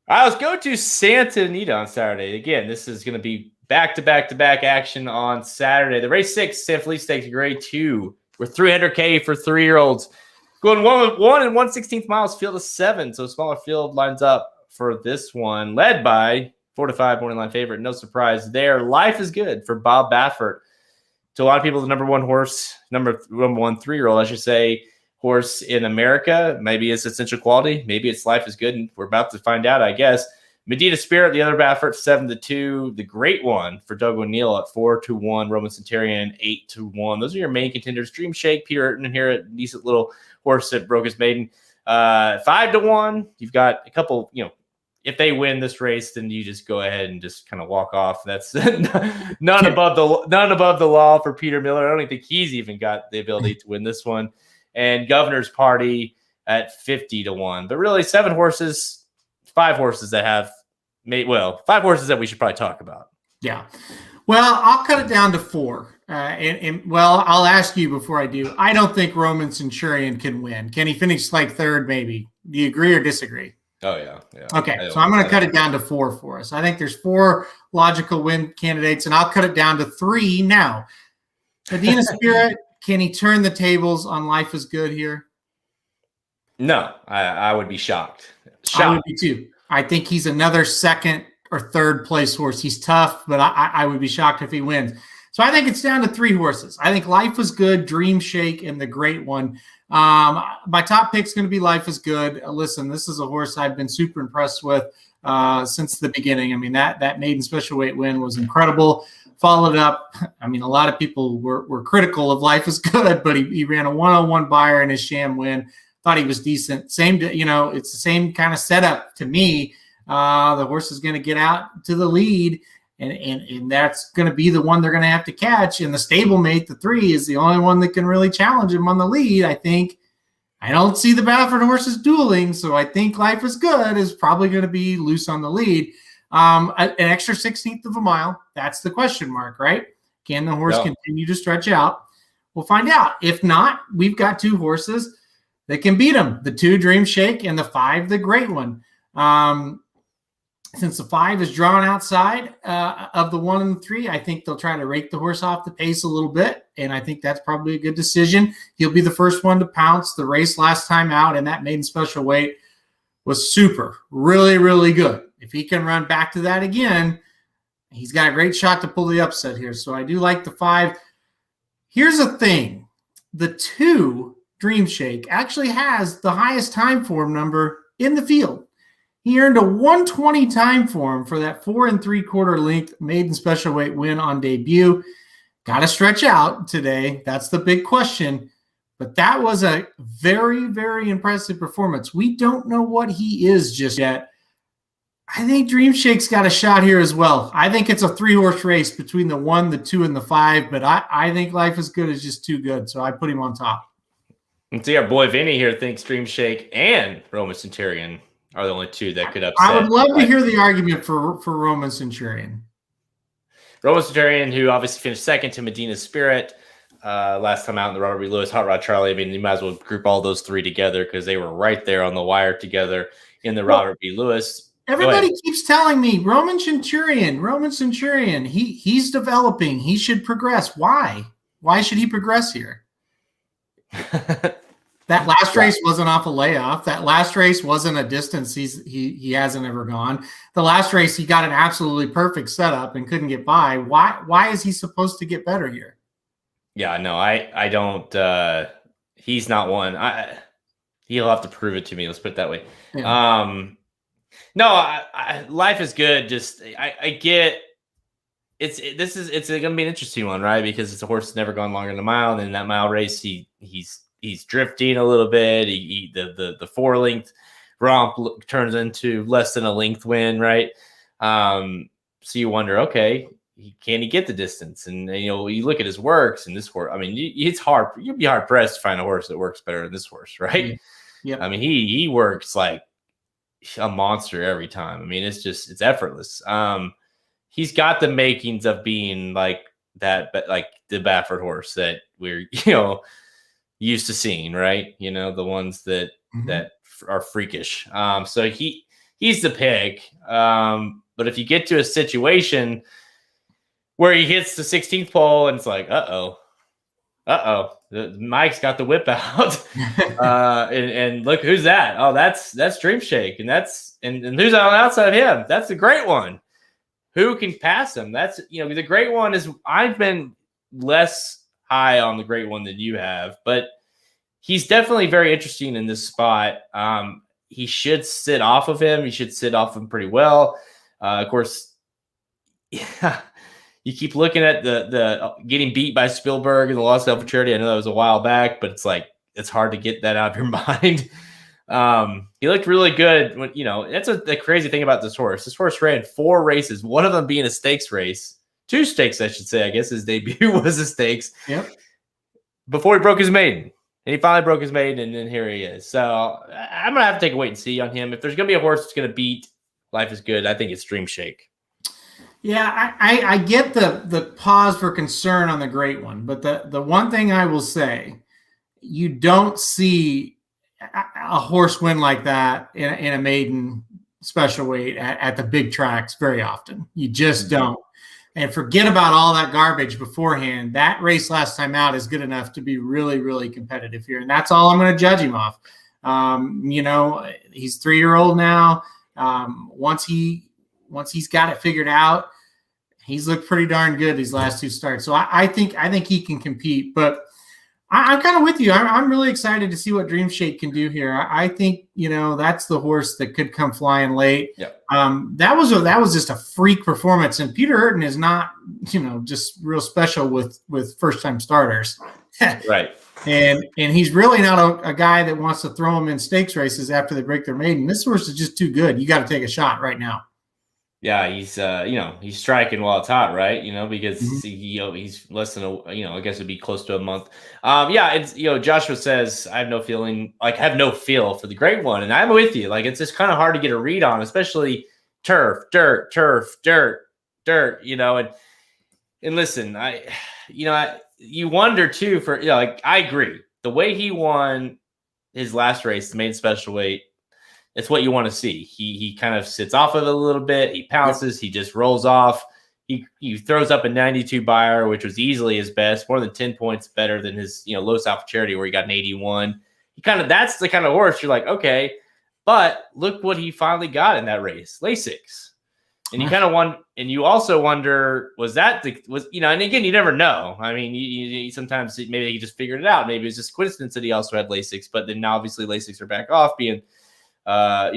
right, let's go to Santa Anita on Saturday. Again, this is going to be back-to-back-to-back action on Saturday. The race 6, San Felipe Stakes, grade 2. We're $300K for 3-year-olds. Going 1 1/16 miles, field of 7. So a smaller field lines up for this one, led by 4-5 morning line favorite. No surprise there. Life is Good for Bob Baffert. To a lot of people, the number 1 horse, number 1 3-year-old, I should say, horse in America. Maybe it's Essential Quality. Maybe it's Life is Good. And we're about to find out, I guess. Medina Spirit, the other Baffert, 7-2. The Great One for Doug O'Neill at 4-1. Roman Centurion, 8-1. Those are your main contenders. Dream Shake, Peter Urton here, a decent little horse that broke his maiden. 5-1. You've got a couple, if they win this race, then you just go ahead and just kind of walk off. That's none above the law for Peter Miller. I don't even think he's even got the ability to win this one. And Governor's Party at 50-1. But really, 7 horses. 5 horses that have 5 horses that we should probably talk about. Yeah. Well, I'll cut it down to 4. I'll ask you before I do. I don't think Roman Centurion can win. Can he finish 3rd maybe? Do you agree or disagree? Oh, yeah. Okay, so I'm going to cut it down to 4 for us. I think there's 4 logical win candidates, and I'll cut it down to 3 now. Medina Spirit, can he turn the tables on Life is Good here? No, I would be shocked. I would be too. I think he's another second or third place horse. He's tough, but I would be shocked if he wins. So I think it's down to 3 horses. I think Life is Good, Dream Shake, and the Great One. My top pick's going to be Life is Good. Listen, this is a horse I've been super impressed with since the beginning. I mean, that maiden special weight win was incredible. Followed up, I mean, a lot of people were critical of Life is Good, but he ran a 101 buyer in his sham win. Thought he was decent. It's the same kind of setup to me. The horse is going to get out to the lead, and that's going to be the one they're going to have to catch. And the stablemate, the 3, is the only one that can really challenge him on the lead. I think I don't see the Baffert horses dueling, so I think Life is Good is probably going to be loose on the lead. An extra 16th of a mile, that's the question mark, right? Can the horse continue to stretch out? We'll find out. If not, we've got 2 horses that can beat him, the 2 Dream Shake and the 5 the Great One. Since the 5 is drawn outside of the 1 and the 3, I think they'll try to rake the horse off the pace a little bit, and I think that's probably a good decision. He'll be the first one to pounce. The race last time out in that maiden special weight was super, really, really good. If he can run back to that again, he's got a great shot to pull the upset here. So I do like the 5. Here's the thing. The 2 Dream Shake actually has the highest time form number in the field. He earned a 120 time form for that 4 3/4 length maiden special weight win on debut. Got to stretch out today. That's the big question. But that was a very, very impressive performance. We don't know what he is just yet. I think Dream Shake's got a shot here as well. I think it's a 3-horse race between the 1, the 2, and the 5, but I think Life is Good is just too good, so I put him on top. And see, our boy Vinny here thinks Dream Shake and Roman Centurion are the only 2 that could upset. I would love to hear the argument for Roman Centurion. Roman Centurion, who obviously finished second to Medina Spirit last time out in the Robert B. Lewis, Hot Rod Charlie. I mean, you might as well group all those 3 together because they were right there on the wire together in the Robert B. Lewis. Everybody keeps telling me Roman Centurion. He's developing. He should progress. Why? Why should he progress here? That last race wasn't off a layoff. That last race wasn't a distance he hasn't ever gone. The last race he got an absolutely perfect setup and couldn't get by. Why is he supposed to get better here? Yeah, no, I don't. He's not one. He'll have to prove it to me. Let's put it that way. Yeah. No, Life is Good. Just I get it's going to be an interesting one, right? Because it's a horse that's never gone longer than a mile. And in that mile race, he's drifting a little bit. The 4-length romp turns into less than a length win, right? So you wonder, okay, can he get the distance? And you look at his works and this horse. I mean, it's hard. You'd be hard pressed to find a horse that works better than this horse, right? Yeah. I mean, he works like a monster every time. I mean, it's effortless. He's got the makings of being like that, but like the Baffert horse that we're used to seeing, right? The ones that are freakish. So he's the pick. But if you get to a situation where he hits the 16th pole and it's like, uh-oh, Mike's got the whip out. and look, who's that? Oh, that's Dream Shake. And who's on the outside of him? That's the Great One. Who can pass him? That's, the Great One is, I've been less high on the Great One than you have, but he's definitely very interesting in this spot. He should sit off of him. He should sit off him pretty well. Of course, yeah. You keep looking at the getting beat by Spielberg and the loss of Charity. I know that was a while back, but it's hard to get that out of your mind. He looked really good when, that's the crazy thing about this horse. This horse ran 4 races, one of them being a stakes race, 2 stakes, I should say. I guess his debut was a stakes. Yep. Before he broke his maiden. And he finally broke his maiden, and then here he is. So I'm going to have to take a wait and see on him. If there's going to be a horse that's going to beat Life is Good, I think it's Dream Shake. Yeah, I get the pause for concern on the Great One, but the one thing I will say, you don't see a horse win like that in a maiden special weight at the big tracks very often. You just don't. And forget about all that garbage beforehand. That race last time out is good enough to be really, really competitive here, and that's all I'm going to judge him off. He's 3-year-old now. Once he's got it figured out, he's looked pretty darn good these last 2 starts. So I think he can compete. But I'm kind of with you. I'm really excited to see what Dream Shake can do here. I think that's the horse that could come flying late. Yeah. That was just a freak performance, and Peter Hurton is not just real special with first time starters. Right. And he's really not a guy that wants to throw him in stakes races after they break their maiden. This horse is just too good. You got to take a shot right now. Yeah, he's striking while it's hot, right? Because he's less than I guess it'd be close to a month. It's Joshua says I have no feel for the great one, and I'm with you. Like, it's just kind of hard to get a read on, especially turf, dirt, and listen, you wonder too I agree. The way he won his last race, the maiden special weight, it's what you want to see. He kind of sits off of it a little bit. He pounces. He just rolls off. He throws up a 92 buyer, which was easily his best, more than 10 points better than his Los Alpha Charity, where he got an 81. That's the kind of horse you're like, okay, but look what he finally got in that race, Lasix. And you also wonder, and again, you never know. I mean, you sometimes maybe he just figured it out. Maybe it was just coincidence that he also had Lasix, but then now obviously Lasix are back off being a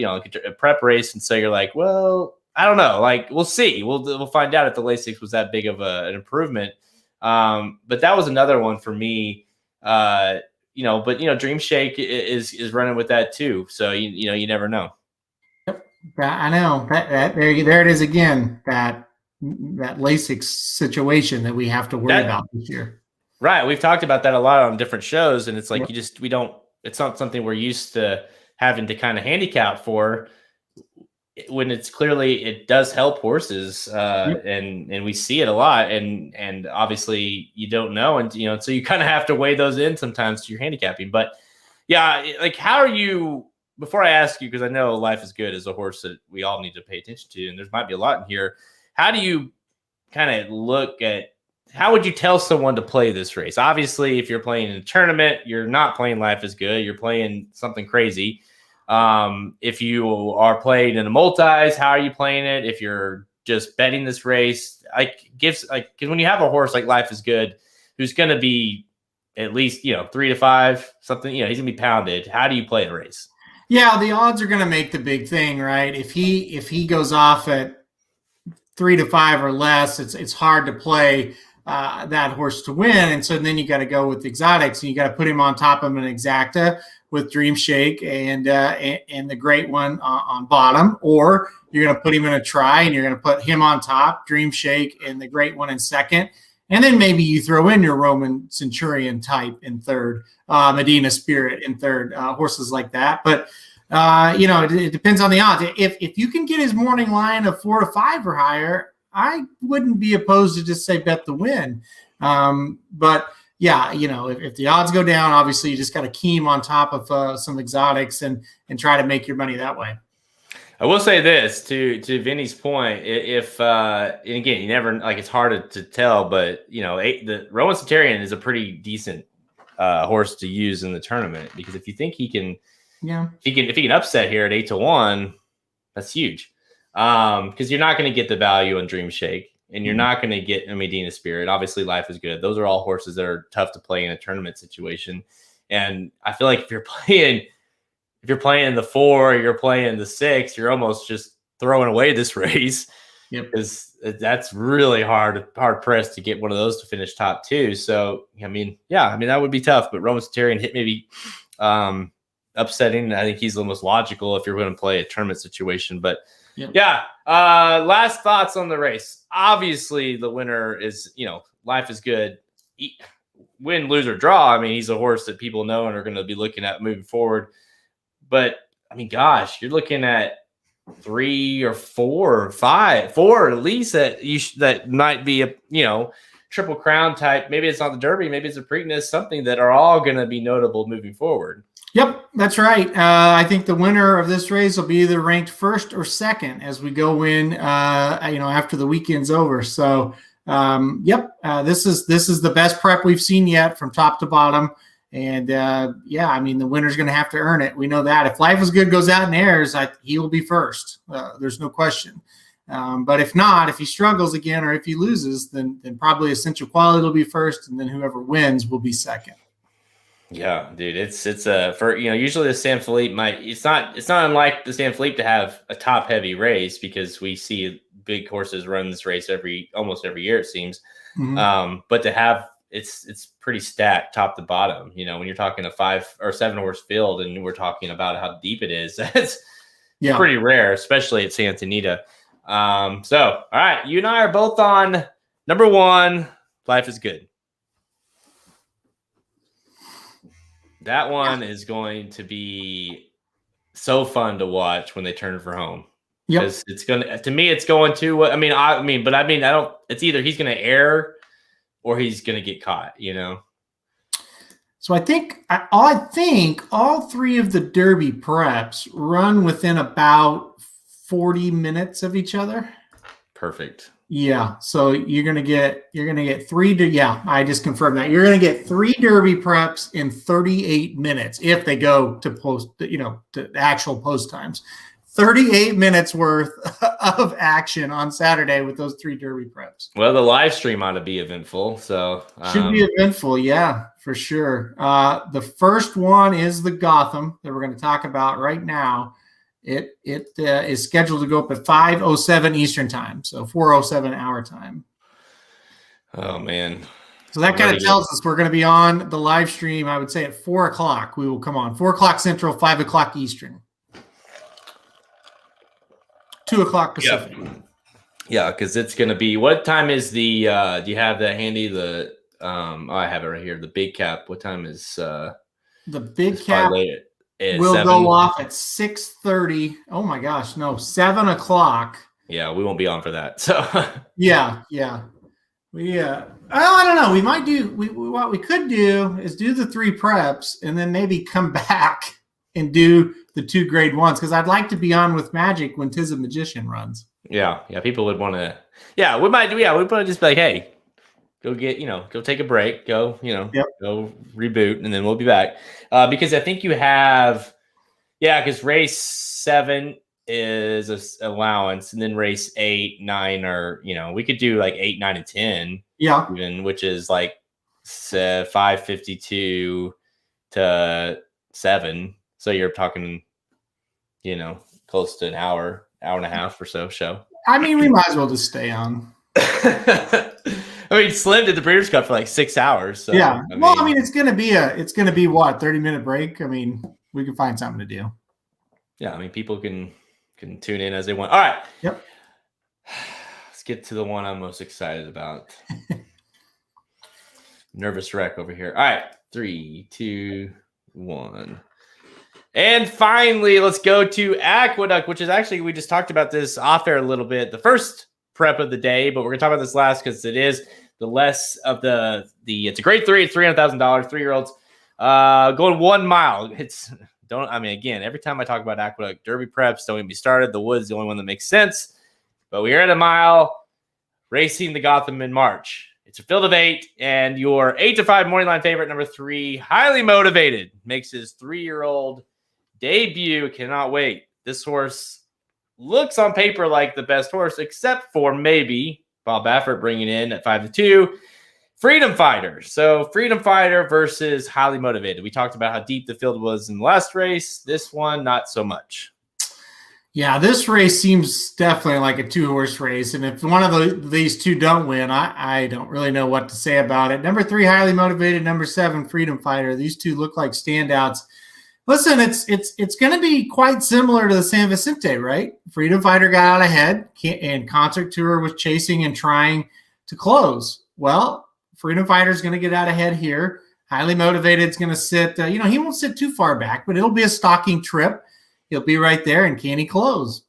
prep race, and so you're like, well, I don't know. Like, we'll see. We'll find out if the Lasix was that big of an improvement. But that was another one for me. But Dream Shake is running with that too. So you never know. Yep, I know that there it is again. That Lasix situation that we have to worry about this year. Right. We've talked about that a lot on different shows, and it's like it's not something we're used to having to kind of handicap for, when it's clearly it does help horses, and we see it a lot, and obviously you don't know, and so you kind of have to weigh those in sometimes to your handicapping. But yeah, like, how are you? Before I ask you, because I know Life is Good is a horse that we all need to pay attention to, and there might be a lot in here. How do you kind of look at? How would you tell someone to play this race? Obviously, if you're playing in a tournament, you're not playing Life is Good. You're playing something crazy. If you are playing in a multis, how are you playing it? If you're just betting this race, because when you have a horse like Life is Good, who's going to be at least 3 to 5 something, he's going to be pounded. How do you play a race? Yeah, the odds are going to make the big thing, right? If he goes off at 3 to 5 or less, it's hard to play that horse to win, and so then you got to go with exotics, and you got to put him on top of an exacta with Dream Shake and the great one on bottom, or you're going to put him in a try and you're going to put him on top, Dream Shake, and the great one in second, and then maybe you throw in your Roman Centurion type in third, Medina Spirit in third, horses like that. But it depends on the odds. If you can get his morning line of 4 to 5 or higher, I wouldn't be opposed to just say bet the win. But yeah, if the odds go down, obviously you just got to key him on top of some exotics and try to make your money that way. I will say this to Vinny's point. If and again, you never it's hard to tell, but the Roman Centurion is a pretty decent horse to use in the tournament, because if you think he can, if he can upset here at 8 to 1, that's huge. Because you're not going to get the value on Dream Shake, and you're not going to get a Medina Spirit. Obviously, Life is Good. Those are all horses that are tough to play in a tournament situation. And I feel like if you're playing the 4, you're playing the 6, you're almost just throwing away this race. Yep. Because that's really hard pressed to get one of those to finish top 2. So that would be tough. But Roman Centurion hit maybe upsetting. I think he's the most logical if you're going to play a tournament situation. But last thoughts on the race. Obviously, the winner is, Life is Good. Win, lose, or draw. I mean, he's a horse that people know and are going to be looking at moving forward. But, I mean, gosh, you're looking at 3 or 4 or 5, 4 at least that might be a, Triple Crown type. Maybe it's not the Derby. Maybe it's a Preakness, something that are all going to be notable moving forward. Yep, that's right. I think the winner of this race will be either ranked first or second as we go in, after the weekend's over. So, this is the best prep we've seen yet from top to bottom, And I mean, the winner's going to have to earn it. We know that. If Life is Good goes out and airs, he will be first. There's no question. But if not, if he struggles again or if he loses, then probably Essential Quality will be first, and then whoever wins will be second. Yeah, dude, it's for usually the San Felipe it's not unlike the San Felipe to have a top heavy race, because we see big horses run this race almost every year, it seems. Mm-hmm. But to have it's pretty stacked top to bottom. When you're talking a 5 or 7 horse field and we're talking about how deep it is, it's pretty rare, especially at Santa Anita. So all right, you and I are both on number 1, Life is Good. That one is going to be so fun to watch when they turn for home. Because it's going to it's either he's going to air or he's going to get caught, So I think all 3 of the Derby preps run within about 40 minutes of each other. Perfect. Yeah. So you're gonna get 3. I just confirmed that you're gonna get 3 Derby preps in 38 minutes if they go to post, to actual post times. 38 minutes worth of action on Saturday with those 3 Derby preps. Well, the live stream ought to be eventful. So should be eventful, yeah, for sure. The first one is the Gotham that we're going to talk about right now. It is scheduled to go up at 5:07 Eastern time, so 4:07 our time. Oh man! So that kind of tells us we're going to be on the live stream. I would say at 4 o'clock we will come on. 4 o'clock Central, 5 o'clock Eastern, 2 o'clock Pacific. Yeah, because it's going to be. What time is the? Do you have that handy? I have it right here. The big cap. What time is? The big cap. We'll 7. go off at 6:30. Oh my gosh, no, 7 o'clock. Yeah, we won't be on for that. So yeah. I don't know. We might do. What we could do is do the 3 preps and then maybe come back and do the 2 grade 1s, because I'd like to be on with Magic when Tiz a Magician runs. Yeah. People would want to. Yeah, we might do. Yeah, we'd probably just be like, hey, go get, go take a break, go reboot, and then we'll be back. Because I think you have, because race 7 is an allowance, and then race 8, 9 are, we could do like 8, 9, and 10. Yeah. Even, which is like 5:52 to 7. So you're talking, close to an hour and a half or so show. I mean, we might as well just stay on. I mean, Slim did the Breeders' Cup for like 6 hours. So, yeah. It's going to be what, 30-minute break? I mean, we can find something to do. Yeah. I mean, people can tune in as they want. All right. Yep. Let's get to the one I'm most excited about. Nervous wreck over here. All right. 3, 2, 1. And finally, let's go to Aqueduct, which is actually, we just talked about this off air a little bit. The first prep of the day, but we're going to talk about this last because it is the less of it's a grade 3, it's $300,000, 3-year-olds going 1 mile. Again, every time I talk about Aqueduct Derby preps, don't even be started. The Wood's the only one that makes sense, but we're at a mile racing the Gotham in March. It's a field of 8, and your 8-5 morning line favorite, number 3, Highly Motivated, makes his 3-year-old debut. Cannot wait. This horse looks on paper like the best horse, except for maybe Bob Baffert bringing in at 5-2 Freedom Fighter. So Freedom Fighter versus Highly Motivated. We talked about how deep the field was in the last race. This one, not so much. Yeah, this race seems definitely like a 2-horse race. And if one of these 2 don't win, I don't really know what to say about it. Number 3, Highly Motivated. Number 7, Freedom Fighter. These 2 look like standouts. Listen, it's going to be quite similar to the San Vicente, right? Freedom Fighter got out ahead, and Concert Tour was chasing and trying to close. Well, Freedom Fighter is going to get out ahead here. Highly Motivated is going to sit. He won't sit too far back, but it'll be a stalking trip. He'll be right there, and can he close?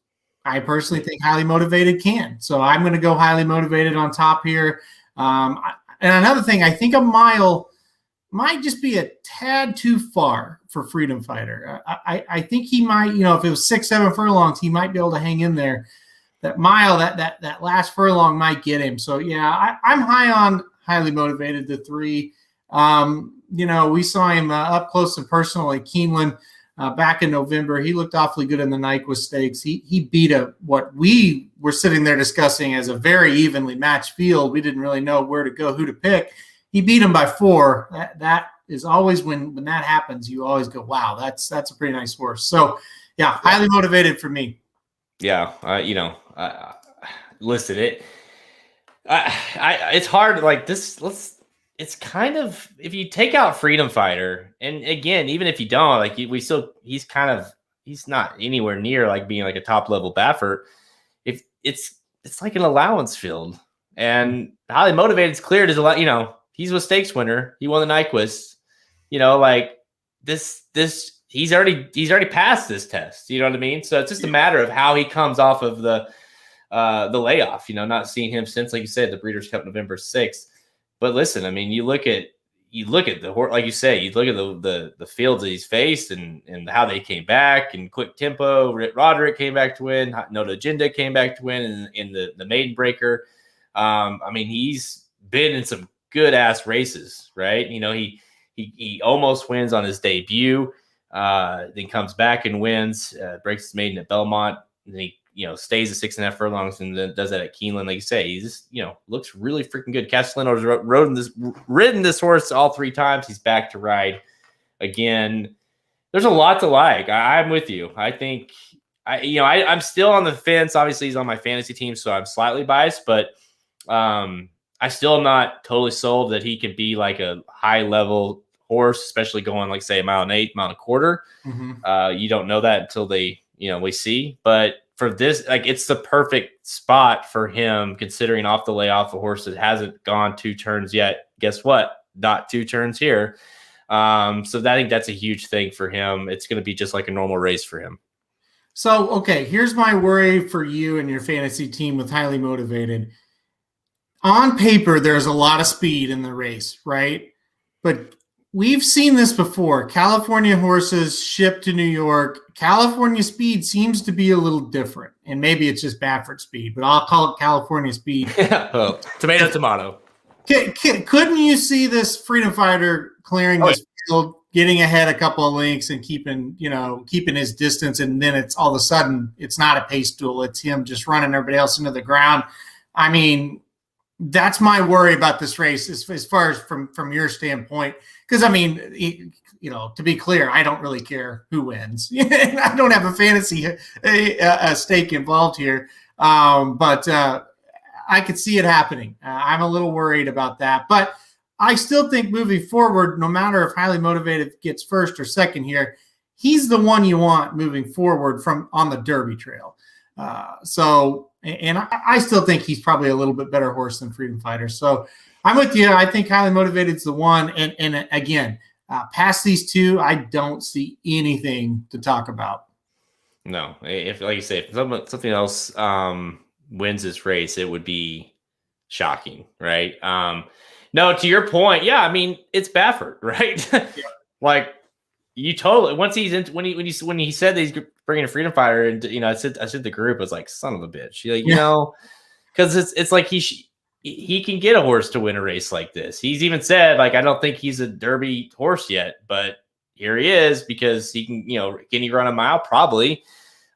I personally think Highly Motivated can. So I'm going to go Highly Motivated on top here. And another thing, I think a mile might just be a tad too far for Freedom Fighter. I think he might, if it was 6-7 furlongs, he might be able to hang in there. That mile, that last furlong might get him. So yeah, I'm high on Highly Motivated, the 3. we saw him up close and personal at Keeneland back in November. He looked awfully good in the Nyquist Stakes. He beat what we were sitting there discussing as a very evenly matched field. We didn't really know where to go, who to pick. He beat him by 4. That is always when that happens, you always go, wow, that's a pretty nice horse. So, yeah, highly motivated for me. Yeah, listen, it's hard like this. It's kind of, if you take out Freedom Fighter, and again, even if you don't, like he's not anywhere near like being like a top level Baffert. If it's like an allowance field, and highly motivated is cleared as a lot. He's a stakes winner. He won the Nyquist. Like this. He's already passed this test. You know what I mean? So it's just a matter of how he comes off of the layoff. Not seeing him since, like you said, the Breeders' Cup November 6th. But listen, I mean, you look at the horse, like you say, you look at the fields that he's faced and how they came back and quick tempo. Roderick came back to win. Noto Agenda came back to win in the maiden breaker. I mean, he's been in some good ass races, right? He almost wins on his debut. Then comes back and wins, breaks his maiden at Belmont, and then he stays at 6.5 furlongs and then does that at Keeneland. Like you say, he just looks really freaking good. Castellano's ridden this horse all 3 times. He's back to ride again. There's a lot to like. I'm with you. I think I'm still on the fence. Obviously, he's on my fantasy team, so I'm slightly biased, but I still am not totally sold that he can be like a high level horse, especially going like say 1.8 miles, 1.25 miles. You don't know that until we see. But for this, like, it's the perfect spot for him, considering off the layoff a horse that hasn't gone 2 turns yet. Guess what? Not 2 turns here. So I think that's a huge thing for him. It's going to be just like a normal race for him. So, okay, here's my worry for you and your fantasy team with highly motivated. On paper, there's a lot of speed in the race, right? But we've seen this before. California horses shipped to New York. California speed seems to be a little different. And maybe it's just Baffert speed, but I'll call it California speed. Well, tomato. Couldn't you see this Freedom Fighter clearing this field, getting ahead a couple of lengths and keeping his distance, and then it's all of a sudden it's not a pace duel. It's him just running everybody else into the ground. I mean, that's my worry about this race as far as from your standpoint. Because, I mean, to be clear, I don't really care who wins. I don't have a fantasy stake involved here. But I could see it happening. I'm a little worried about that. But I still think moving forward, no matter if highly motivated gets first or second here, he's the one you want moving forward from on the Derby trail. And I still think he's probably a little bit better horse than Freedom Fighter. So I'm with you. I think highly motivated is the one. And again, past these 2, I don't see anything to talk about. No, if like you say, if something else wins this race, it would be shocking, right? No, to your point, yeah. I mean, it's Baffert, right? Yeah. Like, you totally, once he's in, when he said that he's bringing a Freedom Fighter, and I said the group was like, son of a bitch, because it's like he can get a horse to win a race like this. He's even said, like, I don't think he's a Derby horse yet, but here he is because he can, can he run a mile? Probably.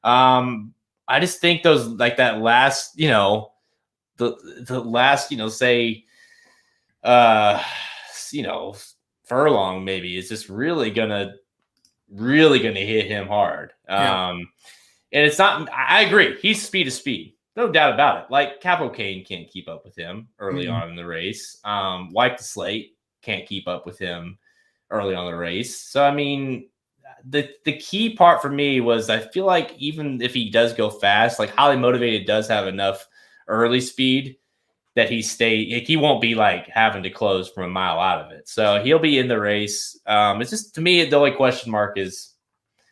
I just think those, like, that last, the last, say, furlong maybe is just really gonna hit him hard. Yeah. And it's not, I agree, he's speed to speed, no doubt about it. Like, Capo Cane can't keep up with him early on in the race. Wipe the Slate can't keep up with him early on in the race. So I mean, the key part for me was, I feel like even if he does go fast, like, highly motivated does have enough early speed that he won't be like having to close from a mile out of it. So he'll be in the race. It's just, to me, the only question mark is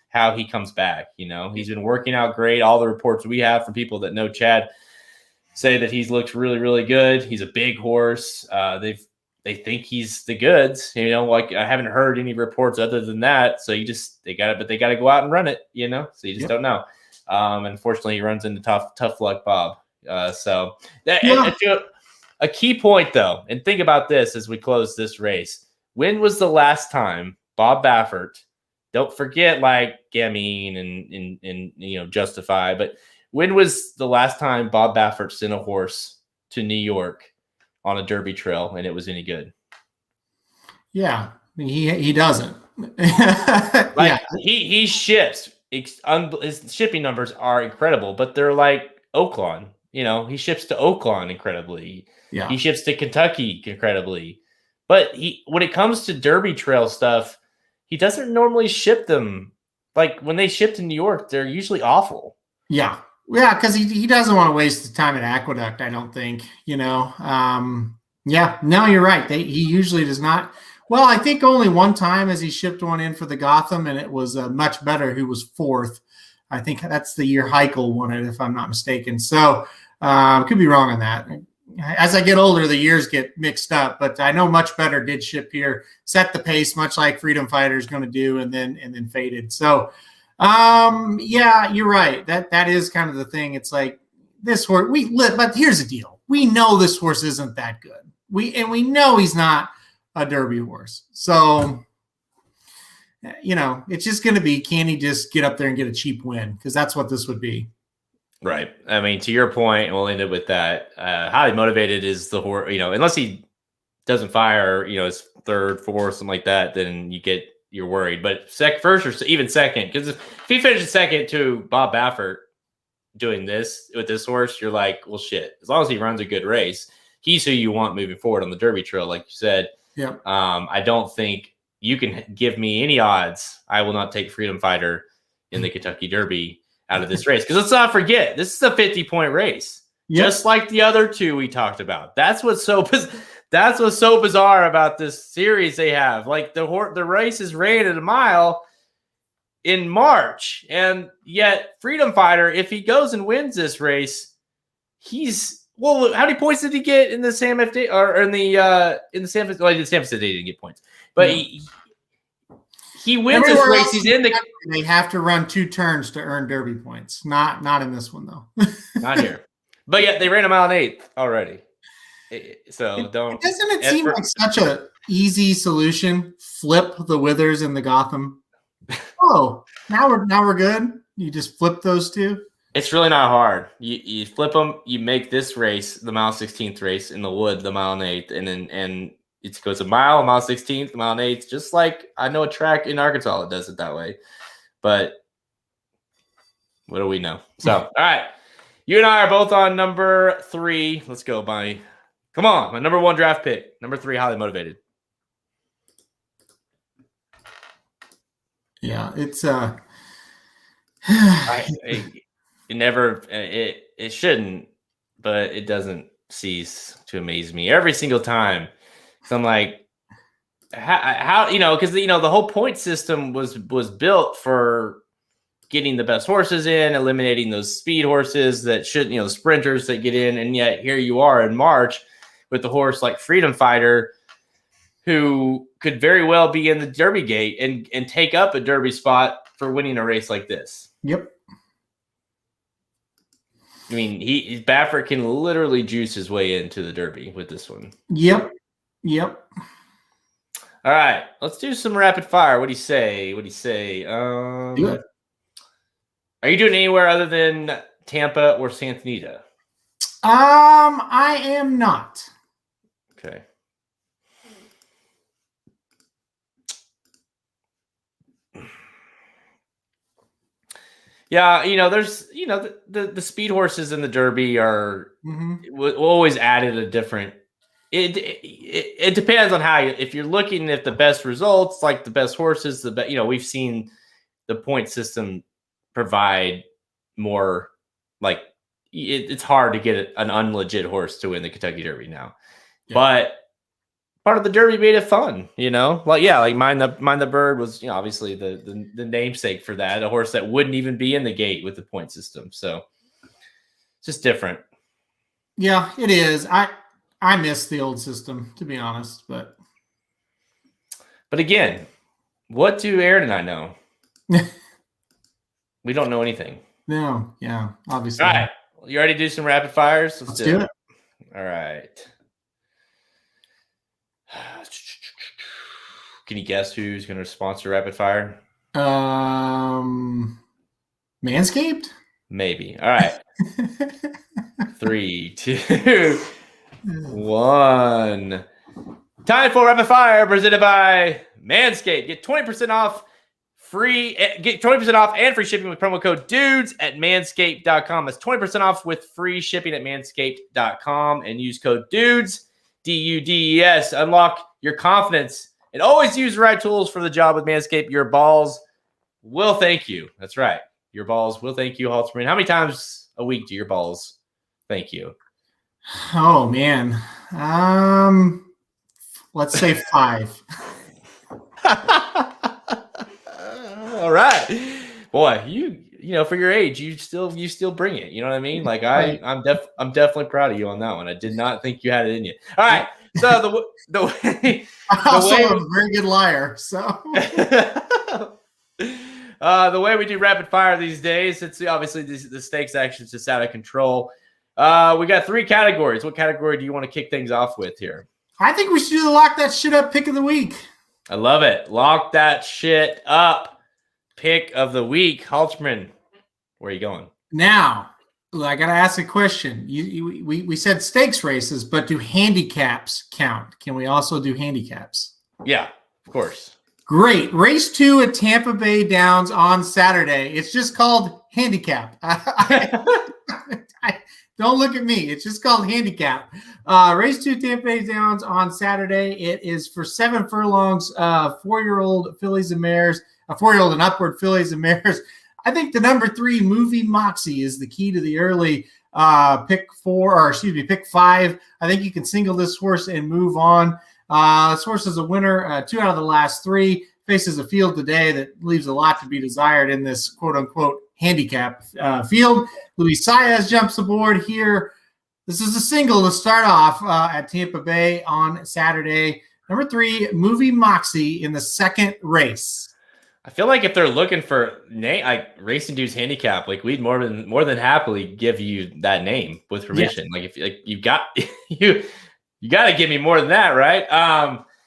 how he comes back. He's been working out great. All the reports we have from people that know Chad say that he's looked really, really good. He's a big horse. They think he's the goods, like, I haven't heard any reports other than that. So they got to go out and run it, so you just don't know. Unfortunately, he runs into tough luck, Bob. A key point, though, and think about this as we close this race. when was the last time Bob Baffert, don't forget like Gamine and Justify, but when was the last time Bob Baffert sent a horse to New York on a Derby trail and it was any good? Yeah, he doesn't. He ships. His shipping numbers are incredible, but they're like Oaklawn. He ships to Oaklawn incredibly. Yeah. He ships to Kentucky incredibly. But when it comes to Derby trail stuff, he doesn't normally ship them. Like when they ship to New York, they're usually awful. Yeah. Yeah, because he doesn't want to waste the time at Aqueduct, I don't think. Yeah, no, you're right. He usually does not. Well, I think only one time as he shipped one in for the Gotham, and it was much better, who was fourth. I think that's the year Heichel won it, if I'm not mistaken. So could be wrong on that. As I get older, the years get mixed up, but I know Much Better did ship here, set the pace, much like Freedom Fighter is going to do, and then faded. So, yeah, you're right. That is kind of the thing. It's like this horse, but here's the deal. We know this horse isn't that good. We know he's not a Derby horse. So, it's just going to be, can he just get up there and get a cheap win? Because that's what this would be. Right. I mean, to your point, and we'll end it with that. Highly Motivated is the horse, unless he doesn't fire, his third, fourth, something like that, then you're worried. But first or even second, because if he finishes second to Bob Baffert doing this with this horse, you're like, well, shit. As long as he runs a good race, he's who you want moving forward on the Derby trail, like you said. Yeah. I don't think you can give me any odds. I will not take Freedom Fighter in the Kentucky Derby out of this race. Because let's not forget, this is a 50-point race. Yep. Just like the other two we talked about. That's what's so bizarre about this series they have. Like the race is rated a mile in March, and yet Freedom Fighter, if he goes and wins this race, how many points did he get in the San F or in the San Francisco? Well, he did San Francisco, he didn't get points, but he wins this race. He's in the. They have to run 2 turns to earn Derby points. Not in this one though. Not here, but yeah, they ran a mile and 1/8 already. So doesn't it seem like such a easy solution? Flip the Withers and the Gotham. Oh, now we're good. You just flip those two. It's really not hard. You flip them. You make this race the mile 16th race in the wood, the mile and 1/8, and it goes a mile 16th, mile and 1/8. Just like I know a track in Arkansas that does it that way. But what do we know? So, all right, you and I are both on number 3. Let's go, Bonnie. Come on, my number 1 draft pick, number 3, Highly Motivated. Yeah, it's it shouldn't, but it doesn't cease to amaze me every single time. So I'm like, how because the whole point system was built for getting the best horses in, eliminating those speed horses that shouldn't, sprinters that get in, and yet here you are in March with the horse like Freedom Fighter, who could very well be in the Derby gate and take up a Derby spot for winning a race like this. Yep. I mean, Baffert can literally juice his way into the Derby with this one. Yep. All right, let's do some rapid fire. What do you say? Do it. Are you doing anywhere other than Tampa or Santa Anita? I am not. Okay. Yeah, there's the speed horses in the Derby are always added a different. It depends on how if you're looking at the best results, like the best horses, we've seen the point system provide more. Like it's hard to get an unlegit horse to win the Kentucky Derby now, but part of the Derby made it fun, like Mind the Bird was, obviously the namesake for that, a horse that wouldn't even be in the gate with the point system. So it's just different. Yeah, it is. I miss the old system, to be honest, but again, what do Aaron and I know? We don't know anything. No, yeah, obviously. All right, you ready to do some rapid fires? Let's do it. All right. Can you guess who's going to sponsor Rapid Fire? Manscaped? Maybe. All right. 3, 2, 1. Time for Rapid Fire, presented by Manscaped. Get 20% off get 20% off and free shipping with promo code DUDES at manscaped.com. That's 20% off with free shipping at manscaped.com and use code DUDES, DUDES. Unlock your confidence and always use the right tools for the job with Manscaped. Your balls will thank you. That's right. Your balls will thank you, Halterman. How many times a week do your balls thank you? Oh, man. Let's say 5. All right, boy. You know, for your age, you still bring it. You know what I mean? Like I'm definitely proud of you on that one. I did not think you had it in you. All right. So the way I'm a very good liar. So the way we do rapid fire these days, it's obviously the stakes action is just out of control. We got 3 categories. What category do you want to kick things off with here? I think we should do the lock that shit up pick of the week. I love it. Lock that shit up. Pick of the week. Halterman, where are you going? Now, I got to ask a question. We said stakes races, but do handicaps count? Can we also do handicaps? Yeah, of course. Great. Race 2 at Tampa Bay Downs on Saturday. It's just called handicap. Don't look at me. It's just called handicap. Race 2 Tampa Bay Downs on Saturday. It is for 7 furlongs, 4-year-old fillies and mares, 4-year-old and upward fillies and mares. I think the number 3 Movie Moxie is the key to the early pick 5. I think you can single this horse and move on. This horse is a winner 2 out of the last 3. Faces a field today that leaves a lot to be desired in this quote-unquote handicap field. Luis Saez jumps aboard here. This is a single to start off at Tampa Bay on Saturday. Number 3, Movie Moxie in the second race. I feel like if they're looking for like Racing Dude's handicap, like we'd more than happily give you that name with permission. Yeah. Like if you got you got to give me more than that, right?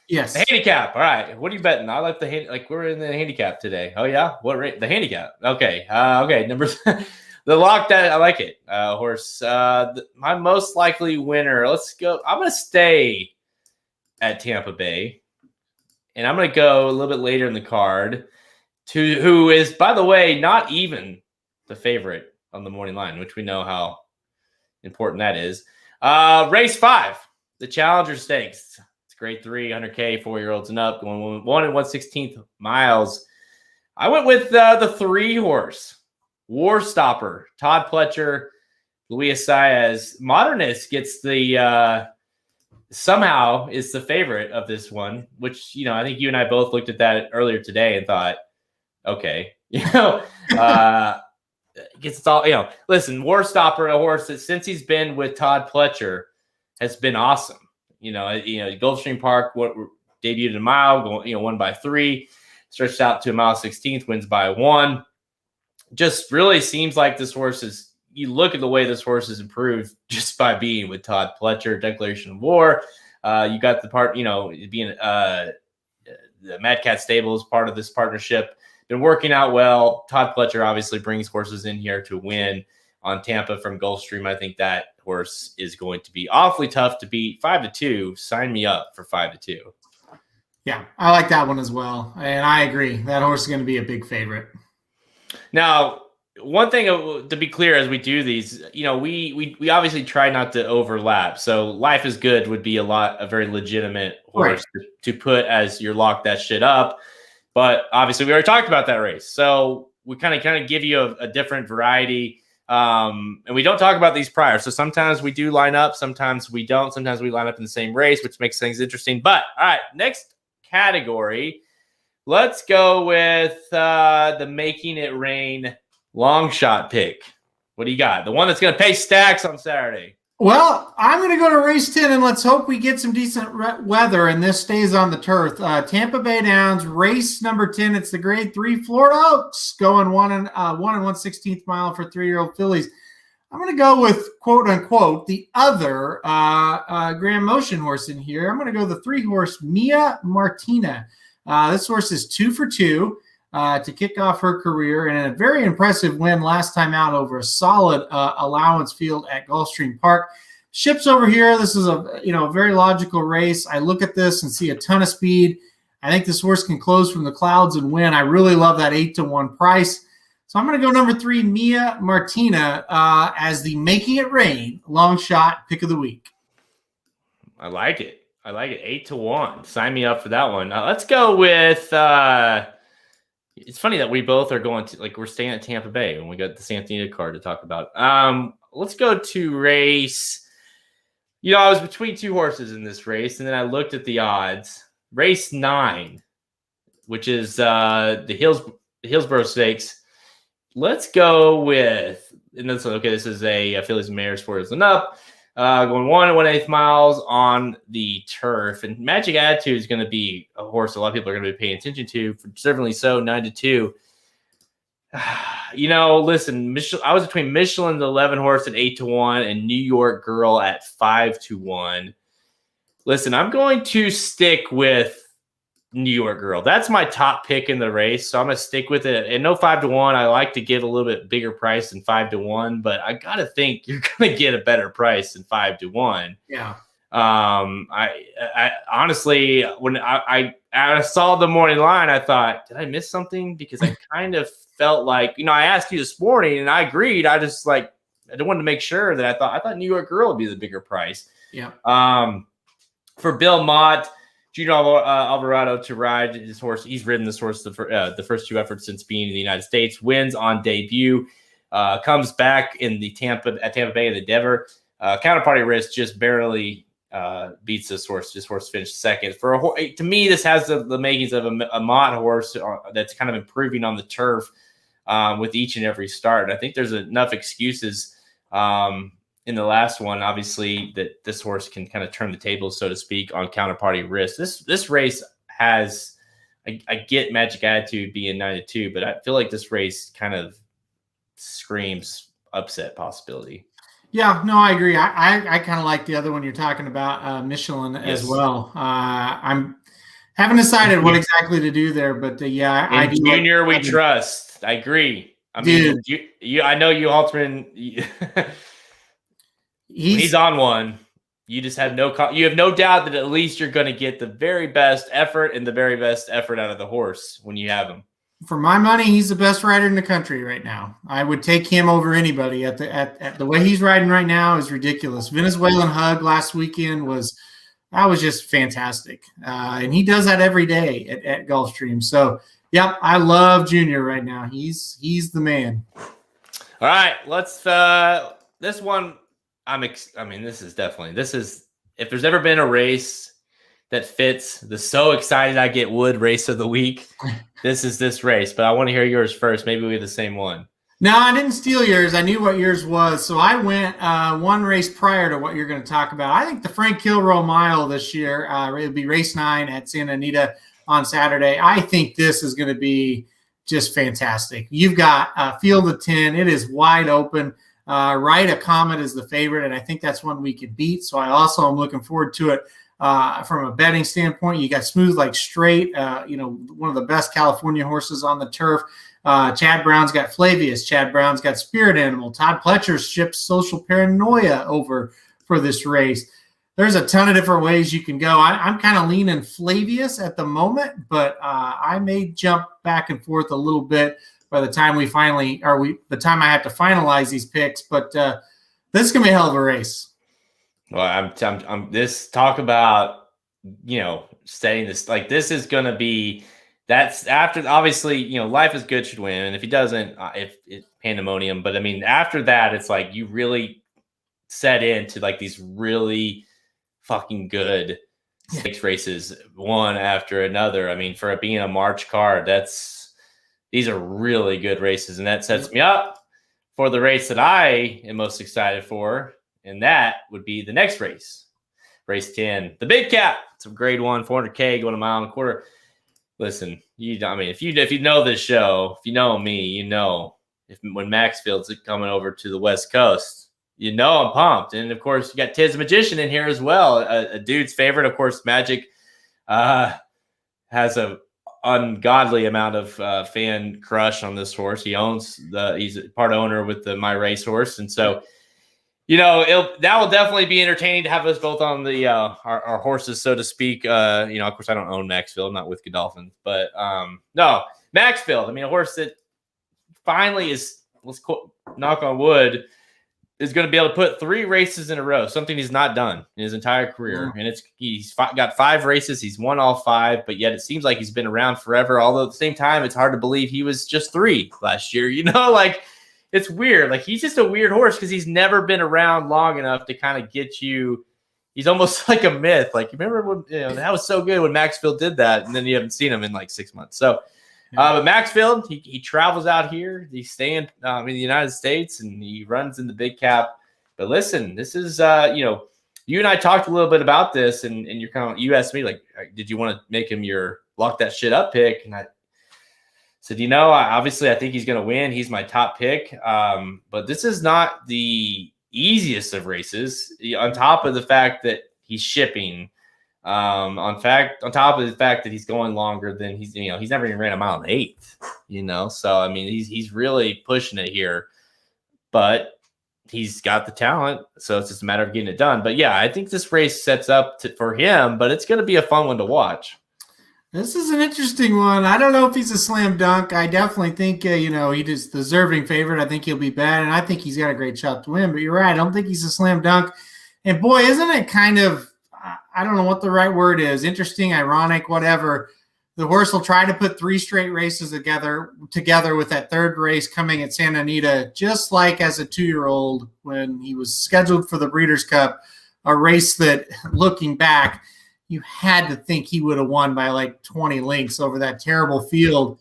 Yes. The handicap. All right. What are you betting? I like we're in the handicap today. Oh yeah. What rate? The handicap. Okay. Okay. Numbers. The lock that I like it. Horse. My most likely winner. Let's go. I'm gonna stay at Tampa Bay, and I'm gonna go a little bit later in the card to who is, by the way, not even the favorite on the morning line, which we know how important that is. Race 5, the Challenger Stakes. It's grade 3, 100K, 4-year-olds and up, going 1 1/16 miles. I went with the 3-horse, War Stopper, Todd Fletcher, Luis Saez. Modernist gets the somehow is the favorite of this one, which, you know, I think you and I both looked at that earlier today and thought, okay, gets it all, listen, War Stopper, a horse that since he's been with Todd Fletcher has been awesome. Gulfstream Park, debuted a mile, won by 3, stretched out to a mile 16th, wins by 1. Just really seems like this horse is, you look at the way this horse has improved just by being with Todd Fletcher, declaration of war. You got the part, being the Mad Cat stable is part of this partnership. Been working out well. Todd Fletcher obviously brings horses in here to win on Tampa from Gulfstream. I think that horse is going to be awfully tough to beat. 5-2. Sign me up for 5-2. Yeah, I like that one as well. And I agree. That horse is going to be a big favorite. Now, one thing to be clear as we do these, we obviously try not to overlap. So Life is Good would be a very legitimate horse to put as your lock that shit up. But obviously we already talked about that race. So we kind of give you a different variety. And we don't talk about these prior. So sometimes we do line up, sometimes we don't. Sometimes we line up in the same race, which makes things interesting. But all right, next category. Let's go with the Making It Rain long shot pick. What do you got? The one that's going to pay stacks on Saturday. Well, I'm going to go to race 10, and let's hope we get some decent weather, and this stays on the turf. Tampa Bay Downs, race number 10. It's the grade 3 Florida Oaks, going 1 1/16 mile for 3-year-old fillies. I'm going to go with, quote unquote, the other Grand Motion horse in here. I'm going to go the 3-horse Mia Martina. This horse is 2 for 2 to kick off her career, and a very impressive win last time out over a solid allowance field at Gulfstream Park. Ships over here. This is a very logical race. I look at this and see a ton of speed. I think this horse can close from the clouds and win. I really love that 8-1 price. So I'm going to go number 3, Mia Martina, as the Making It Rain long shot pick of the week. I like it. 8-1. Sign me up for that one. Let's go with. It's funny that we both are going to we're staying at Tampa Bay when we got the Santa Anita card to talk about. Let's go to race. I was between 2 horses in this race, and then I looked at the odds. Race 9, which is the Hillsborough Stakes. Let's go with, and this is a Phillies and Mares 4 years and up, going 1 1/8 miles on the turf. And Magic Attitude is going to be a horse a lot of people are going to be paying attention to, certainly so, 9-2. Listen, I was between Michelin's 11 horse at 8-1 and New York Girl at 5-1. Listen, I'm going to stick with New York Girl. That's my top pick in the race, so I'm going to stick with it. And no 5-1. I like to give a little bit bigger price than 5-1, but I got to think you're going to get a better price than 5-1. Yeah. I honestly, when I saw the morning line, I thought, did I miss something? Because I kind of felt like, I asked you this morning and I agreed. I just I wanted to make sure that I thought New York Girl would be the bigger price. Yeah. For Bill Mott, Junior Alvarado to ride his horse. He's ridden this horse the first 2 efforts since being in the United States. Wins on debut. Comes back in the Tampa Bay in the Denver. Counterparty Risk just barely beats this horse. This horse finished second. To me, this has the makings of a Mott horse that's kind of improving on the turf with each and every start. And I think there's enough excuses in the last one, obviously, that this horse can kind of turn the tables, so to speak, on Counterparty Risk. This race has, I get Magic Attitude being 9-2, but I feel like this race kind of screams upset possibility. Yeah, no, I agree. I kind of like the other one you're talking about, Michelin, as well. I'm haven't decided what exactly to do there, but I do. Junior, we trust. I agree. I mean, I know you, Halterman. He's on one. You just have you have no doubt that at least you're going to get the very best effort and the very best effort out of the horse when you have him. For my money, he's the best rider in the country right now. I would take him over anybody. At the way he's riding right now is ridiculous. Venezuelan Hug last weekend was just fantastic, and he does that every day at Gulfstream. So, yep, I love Junior right now. He's the man. All right, let's this one. This is if there's ever been a race that fits the so excited I get wood race of the week, this is this race. But I want to hear yours first. Maybe we have the same one. No, I didn't steal yours. I knew what yours was. So I went one race prior to what you're going to talk about. I think the Frank Kilroe Mile this year, it'll be race 9 at Santa Anita on Saturday. I think this is going to be just fantastic. You've got a field of 10. It is wide open. Right, a Comet is the favorite, and I think that's one we could beat. So I also am looking forward to it from a betting standpoint. You got Smooth Like Straight, one of the best California horses on the turf. Chad Brown's got Flavius. Chad Brown's got Spirit Animal. Todd Fletcher ships Social Paranoia over for this race. There's a ton of different ways you can go. I'm kind of leaning Flavius at the moment, but I may jump back and forth a little bit by the time the time I have to finalize these picks. But this is gonna be a hell of a race. Well, I'm this talk about setting this, this is gonna be, that's after, obviously, Life is Good should win, and if he doesn't, if it's pandemonium. But I mean, after that, it's like you really set into these really fucking good stakes races, one after another. I mean, for it being a March card, these are really good races, and that sets me up for the race that I am most excited for, and that would be the next race, race 10, the Big Cap. It's a grade 1, 400K, going a mile and a quarter. Listen, if you know this show, if you know me, when Maxfield's coming over to the West Coast, I'm pumped. And of course, you got Tiz the Magician in here as well, a dude's favorite. Of course, Magic has a ungodly amount of fan crush on this horse. He's a part owner with the My Racehorse, and so that will definitely be entertaining to have us both on the our horses, so to speak. Of course, I don't own Maxfield, I'm not with Godolphin, but no, Maxfield. I mean, a horse that finally is, knock on wood, is going to be able to put 3 races in a row, something he's not done in his entire career. And he's got 5 races. He's won all 5, but yet it seems like he's been around forever. Although at the same time, it's hard to believe he was just 3 last year. It's weird. Like, he's just a weird horse because he's never been around long enough to kind of get you. He's almost like a myth. Like, you remember when that was so good when Maxfield did that, and then you haven't seen him in like 6 months. So, but Maxfield, he travels out here. He's staying in the United States, and he runs in the big cap. But listen, this is you and I talked a little bit about this, and you asked me, like, did you want to make him your lock that shit up pick? And I said, obviously I think he's going to win. He's my top pick. But this is not the easiest of races. On top of the fact that he's shipping. On top of the fact that he's going longer than he's never even ran a mile and 8th, so I mean he's really pushing it here, but he's got the talent, so it's just a matter of getting it done. But yeah, I think this race sets up for him, but it's going to be a fun one to watch. This is an interesting one. I don't know if he's a slam dunk. I definitely think he is deserving favorite. I think he'll be bad, and I think he's got a great shot to win. But you're right, I don't think he's a slam dunk. And boy, isn't it kind of, I don't know what the right word is, interesting, ironic, whatever. The horse will try to put 3 straight races together with that 3rd race coming at Santa Anita, just like as a 2-year-old when he was scheduled for the Breeders' Cup, a race that, looking back, you had to think he would have won by like 20 lengths over that terrible field,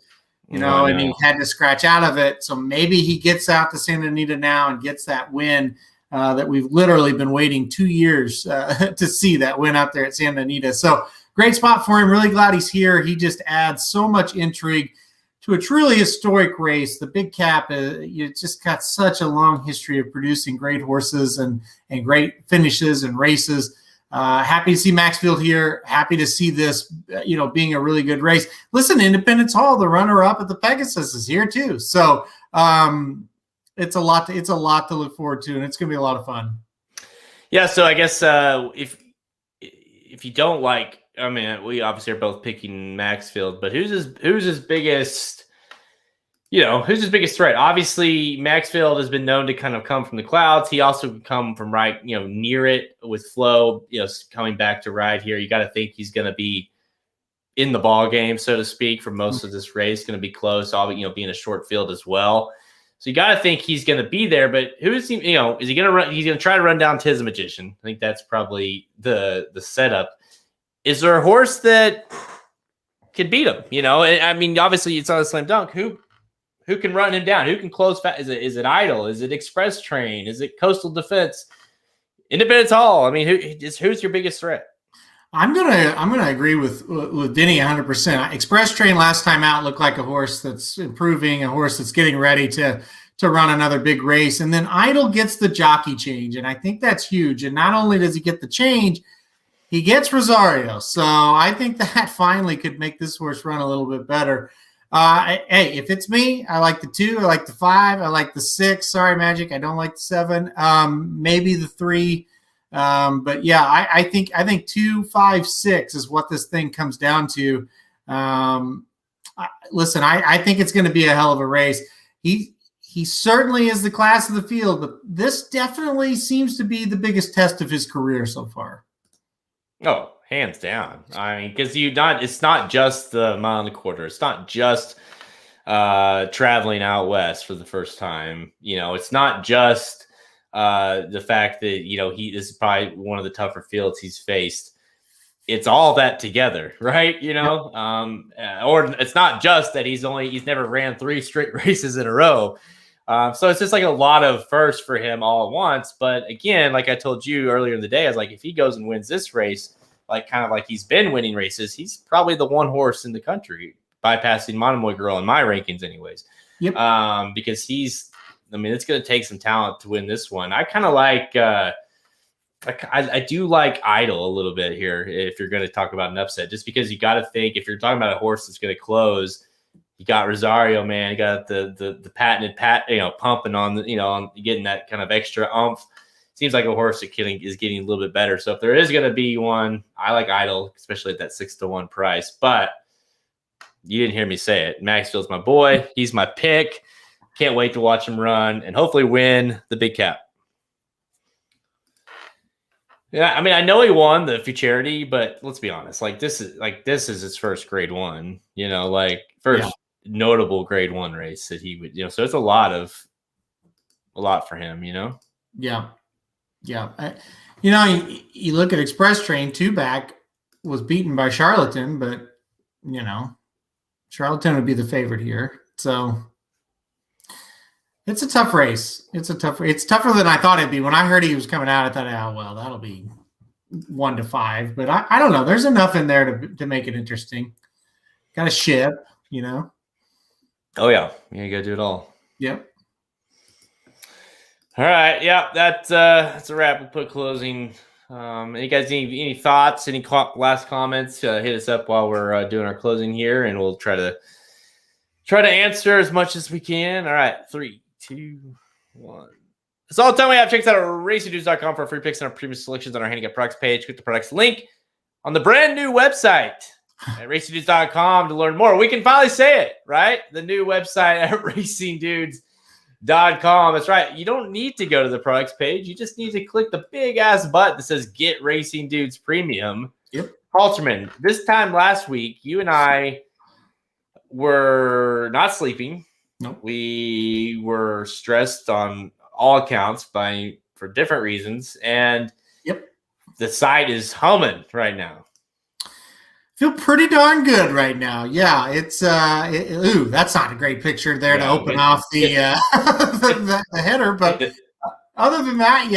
and he had to scratch out of it. So maybe he gets out to Santa Anita now and gets that win. That we've literally been waiting 2 years to see that win out there at Santa Anita. So great spot for him. Really glad he's here. He just adds so much intrigue to a truly historic race. The big cap, you just got such a long history of producing great horses and great finishes and races. Happy to see Maxfield here. Happy to see this, being a really good race. Listen, Independence Hall, the runner-up at the Pegasus, is here too. So, it's a lot to look forward to, and it's going to be a lot of fun. Yeah, so I guess if you don't like, I mean, we obviously are both picking Maxfield, but who's his biggest, who's his biggest threat? Obviously, Maxfield has been known to kind of come from the clouds. He also can come from right, near it with flow, coming back to ride here. You got to think he's going to be in the ball game, so to speak, for most of this race. Going to be close, being a short field as well. So you got to think he's going to be there, but who is he? Is he going to run? He's going to try to run down Tiz the Magician. I think that's probably the setup. Is there a horse that can beat him? I mean, obviously it's not a slam dunk. Who can run him down? Who can close fast? Is it Idol? Is it Express Train? Is it Coastal Defense? Independence Hall. I mean, who's your biggest threat? I'm gonna agree with Denny 100%. Express Train last time out looked like a horse that's improving, a horse that's getting ready to run another big race. And then Idol gets the jockey change, and I think that's huge. And not only does he get the change, he gets Rosario. So I think that finally could make this horse run a little bit better. Hey, if it's me, I like the 2, I like the 5, I like the 6. Sorry, Magic, I don't like the 7. Maybe the 3. But yeah, I think 2, 5, 6 is what this thing comes down to. Listen, I think it's going to be a hell of a race. He certainly is the class of the field, but this definitely seems to be the biggest test of his career so far. Oh, hands down. I mean, because it's not just the mile and a quarter. It's not just traveling out west for the first time. It's not just the fact that this is probably one of the tougher fields he's faced. It's all that together, right? Or it's not just that he's never ran 3 straight races in a row. So it's just like a lot of firsts for him all at once. But again, like I told you earlier in the day, I was like, if he goes and wins this race, kind of like he's been winning races, he's probably the one horse in the country, bypassing Monomoy Girl in my rankings anyways. Yep. Because it's going to take some talent to win this one. I kind of like I do like Idol a little bit here if you're going to talk about an upset, just because you got to think if you're talking about a horse that's going to close, you got Rosario, man, you got the patented pumping on on getting that kind of extra oomph. Seems like a horse that is getting a little bit better. So if there is going to be one, I like Idol, especially at that 6-1 price. But you didn't hear me say it. Maxfield's my boy. He's my pick. Can't wait to watch him run and hopefully win the big cap. Yeah, I mean, I know he won the Futurity, but let's be honest. This is his first Grade 1. First notable Grade 1 race that he would. So it's a lot for him. Yeah. You look at Express Train, 2-back was beaten by Charlatan, but Charlatan would be the favorite here. So it's a tough race. It's tougher than I thought it'd be. When I heard he was coming out, I thought, oh well, that'll be 1-5. But I don't know. There's enough in there to make it interesting. Got a ship, Oh yeah, you gotta do it all. Yep. All right, yeah, that's a wrap. We'll put closing. You guys any thoughts? Any last comments? Hit us up while we're doing our closing here, and we'll try to answer as much as we can. All right, 3, 2, 1. That's all the time we have. Check us out at racingdudes.com for free picks and our previous selections on our handicap products page. Click the products link on the brand new website at racingdudes.com to learn more. We can finally say it, right? The new website at racingdudes.com. That's right. You don't need to go to the products page. You just need to click the big ass button that says Get Racing Dudes Premium. Yep. Halterman, this time last week, you and I were not sleeping. Nope. We were stressed on all accounts for different reasons. And the site is humming right now. Feel pretty darn good right now. Yeah, it's that's not a great picture there to open off the the header, but other than that,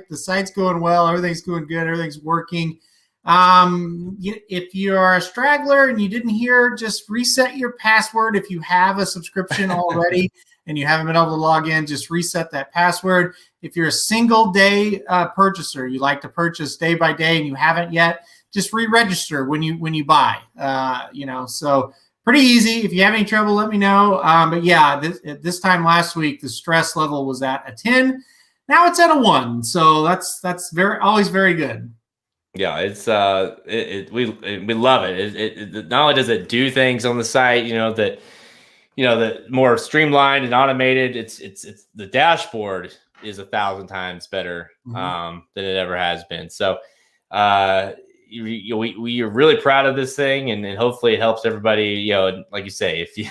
the site's going well. Everything's going good. Everything's working. If you are a straggler and you didn't hear, just reset your password. If you have a subscription already and you haven't been able to log in, just reset that password. If you're a single day purchaser, you like to purchase day by day and you haven't yet, just re-register when you buy. So pretty easy. If you have any trouble, let me know. But yeah, this time last week, the stress level was at a 10. Now it's at a 1. So that's always very good. Yeah, it's we love it. It not only does it do things on the site, that more streamlined and automated. It's the dashboard is 1,000 times better than it ever has been. So we are really proud of this thing, and hopefully it helps everybody. Like you say, if you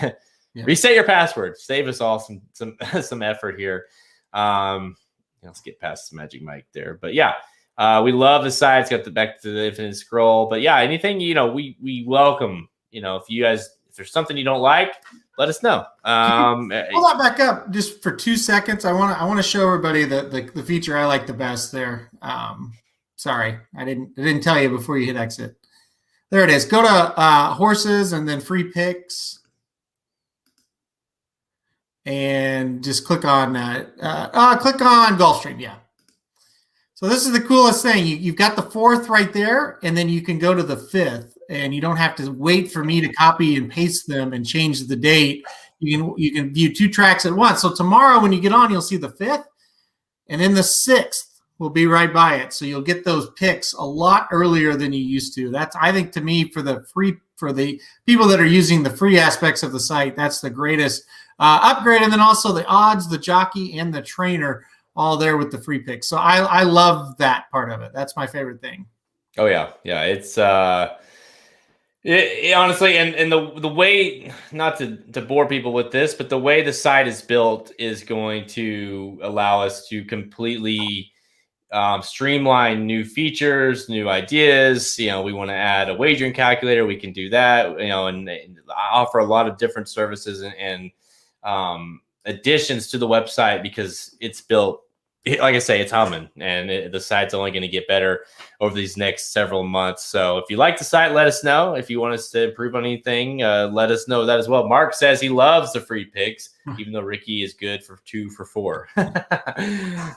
reset your password, save us all some effort here. Let's get past the magic mic there, but yeah. We love the site. It's got the back to the infinite scroll. But yeah, anything, we welcome, if there's something you don't like, let us know. Hold that back up just for 2 seconds. I want to show everybody the feature I like the best there. Sorry, I didn't tell you before you hit exit. There it is. Go to horses and then free picks. And just click on Gulfstream. Yeah. So this is the coolest thing. You've got the 4th right there, and then you can go to the 5th, and you don't have to wait for me to copy and paste them and change the date. You can view 2 tracks at once. So tomorrow when you get on, you'll see the 5th, and then the 6th will be right by it. So you'll get those picks a lot earlier than you used to. That's, I think, to me, for the people that are using the free aspects of the site, that's the greatest upgrade. And then also the odds, the jockey, and the trainer all there with the free picks. So I love that part of it. That's my favorite thing. Oh yeah. Yeah. It's it honestly, and the way, not to bore people with this, but the way the site is built is going to allow us to completely streamline new features, new ideas. We want to add a wagering calculator. We can do that, and offer a lot of different services and additions to the website because it's built, like I say, it's humming, and the site's only going to get better over these next several months. So if you like the site, let us know. If you want us to improve on anything, let us know that as well. Mark says he loves the free picks, even though Ricky is good for 2 for 4.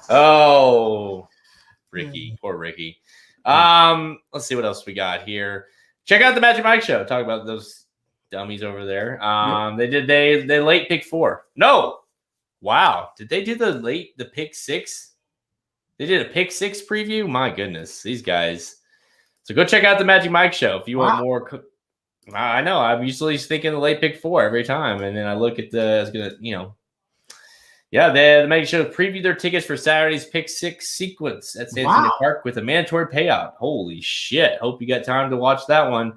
Oh, Ricky, poor Ricky. Let's see what else we got here. Check out the Magic Mike show. Talk about those dummies over there. They late pick 4. No. Wow. Did they do the pick 6? They did a pick 6 preview. My goodness, these guys. So go check out the Magic Mike show if you want more. I know. I'm usually thinking the late pick 4 every time, and then I look at the Magic show preview their tickets for Saturday's pick 6 sequence at Santa Anita Park with a mandatory payout. Holy shit! Hope you got time to watch that one.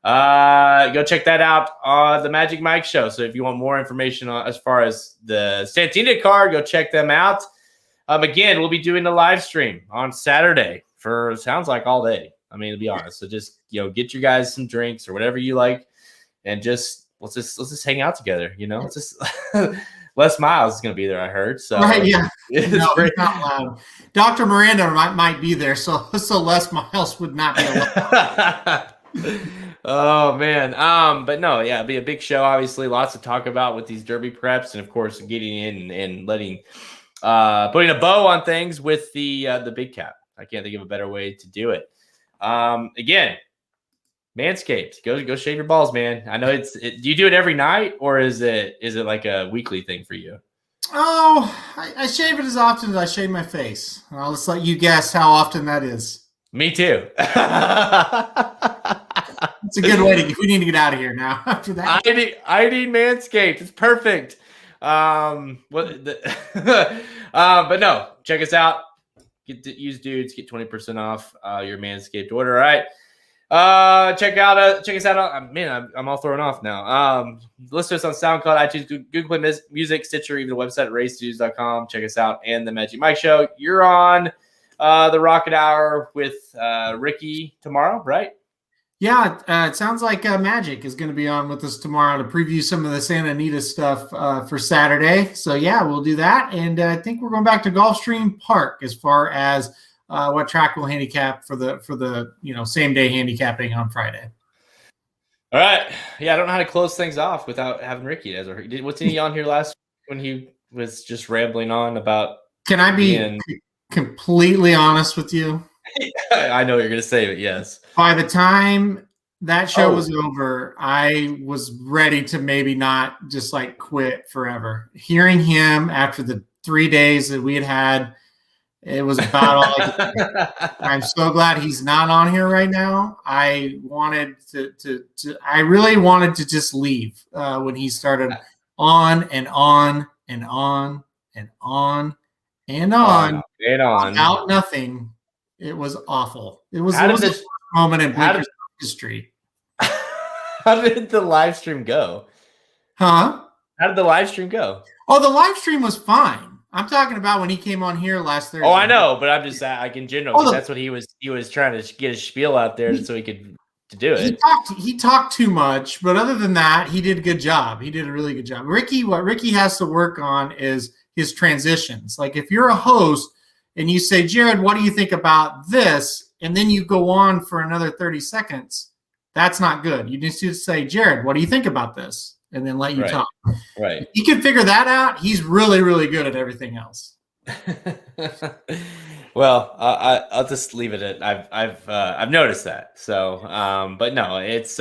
Go check that out on the Magic Mike show. So if you want more information as far as the Santa Anita card, go check them out. Again, we'll be doing the live stream on Saturday for sounds like all day. I mean, to be honest, so just get your guys some drinks or whatever you like, and let's just hang out together. It's just Les Miles is going to be there. I heard. So right, yeah, he's not allowed. Dr. Miranda might be there, so Les Miles would not be allowed. Oh man, but no, yeah, it'll be a big show. Obviously, lots to talk about with these Derby preps, and of course, getting in and letting putting a bow on things with the big cap. I can't think of a better way to do it. Again, Manscaped, go shave your balls, man. I know do you do it every night, or is it like a weekly thing for you? Oh, I shave it as often as I shave my face. I'll just let you guess how often that is. Me too. It's a good way we need to get out of here now after that. I need Manscaped. It's perfect. But no, check us out. Use dudes, get 20% off your Manscaped order. All right. Check us out. Man, I'm all thrown off now. Listen to us on SoundCloud, iTunes, Google Play Music, Stitcher, even the website at racestudios.com. Check us out, and the Magic Mike Show. You're on the Rocket Hour with Ricky tomorrow, right? Yeah, it sounds like Magic is going to be on with us tomorrow to preview some of the Santa Anita stuff for Saturday. So yeah, we'll do that, and I think we're going back to Gulfstream Park as far as what track we'll handicap for the same day handicapping on Friday. All right, yeah, I don't know how to close things off without having Ricky as what's he on here last week when he was just rambling on about? Can I be completely honest with you? I know what you're going to say, but yes. By the time that show was over, I was ready to maybe not just quit forever. Hearing him after the 3 days that we had, it was about all I could do. I'm so glad he's not on here right now. I wanted I really wanted to just leave when he started on and on and on and on and on about nothing. It was awful. It was the worst moment in Bleaker's history. How did the live stream go? Huh? How did the live stream go? Oh, the live stream was fine. I'm talking about when he came on here last Thursday. Oh, I know, but I'm just in general. That's what he was trying to get his spiel out there so he could do it. He talked too much, but other than that, he did a good job. He did a really good job. What Ricky has to work on is his transitions. Like if you're a host and you say, Jared, what do you think about this? And then you go on for another 30 seconds. That's not good. You just need to say, Jared, what do you think about this? And then let you talk. Right. If he can figure that out, he's really, really good at everything else. Well, I'll just leave it at I've noticed that. So, but no, it's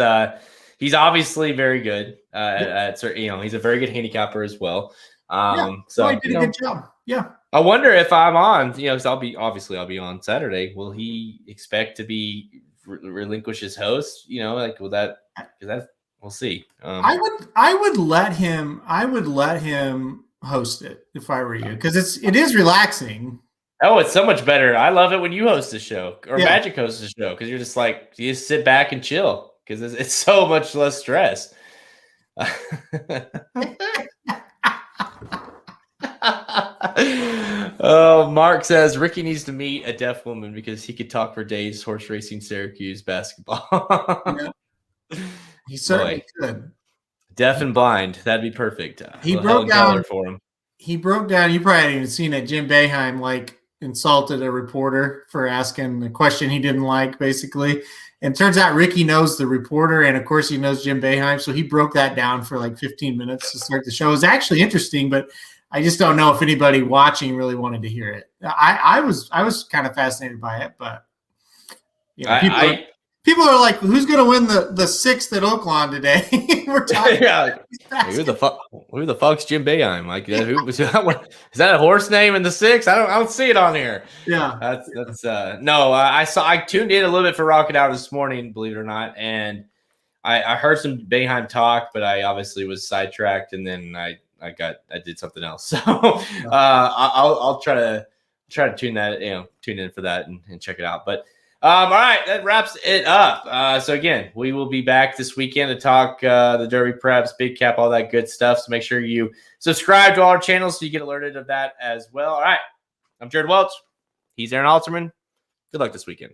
he's obviously very good at he's a very good handicapper as well. So he did a good job. Yeah. I wonder if I'm on, because I'll be on Saturday. Will he expect to be relinquish his host? Will that? Because we'll see. I would let him host it if I were you, because it is relaxing. Oh, it's so much better. I love it when you host the show or Magic hosts the show, because you're just you just sit back and chill because it's so much less stress. Oh, Mark says Ricky needs to meet a deaf woman because he could talk for days. Horse racing, Syracuse basketball. He certainly could. Deaf and blind, that'd be perfect. He broke down for him. He broke down. You probably haven't even seen it. Jim Boeheim insulted a reporter for asking a question he didn't like, basically. And turns out Ricky knows the reporter, and of course he knows Jim Boeheim, so he broke that down for 15 minutes to start the show. It was actually interesting, but I just don't know if anybody watching really wanted to hear it. I was kind of fascinated by it, but people are like, who's going to win the 6th at Oaklawn today? We're talking. Who the fuck's Jim Boeheim? Like, is that a horse name in the 6th? I don't see it on here. Yeah, that's no. I tuned in a little bit for Rocket Hour this morning, believe it or not, and I heard some Boeheim talk, but I obviously was sidetracked, and then I did something else. So I'll try to tune in for that and check it out. But all right, that wraps it up. So again, we will be back this weekend to talk the Derby preps, big cap, all that good stuff. So make sure you subscribe to all our channels so you get alerted of that as well. All right, I'm Jared Welch. He's Aaron Alterman. Good luck this weekend.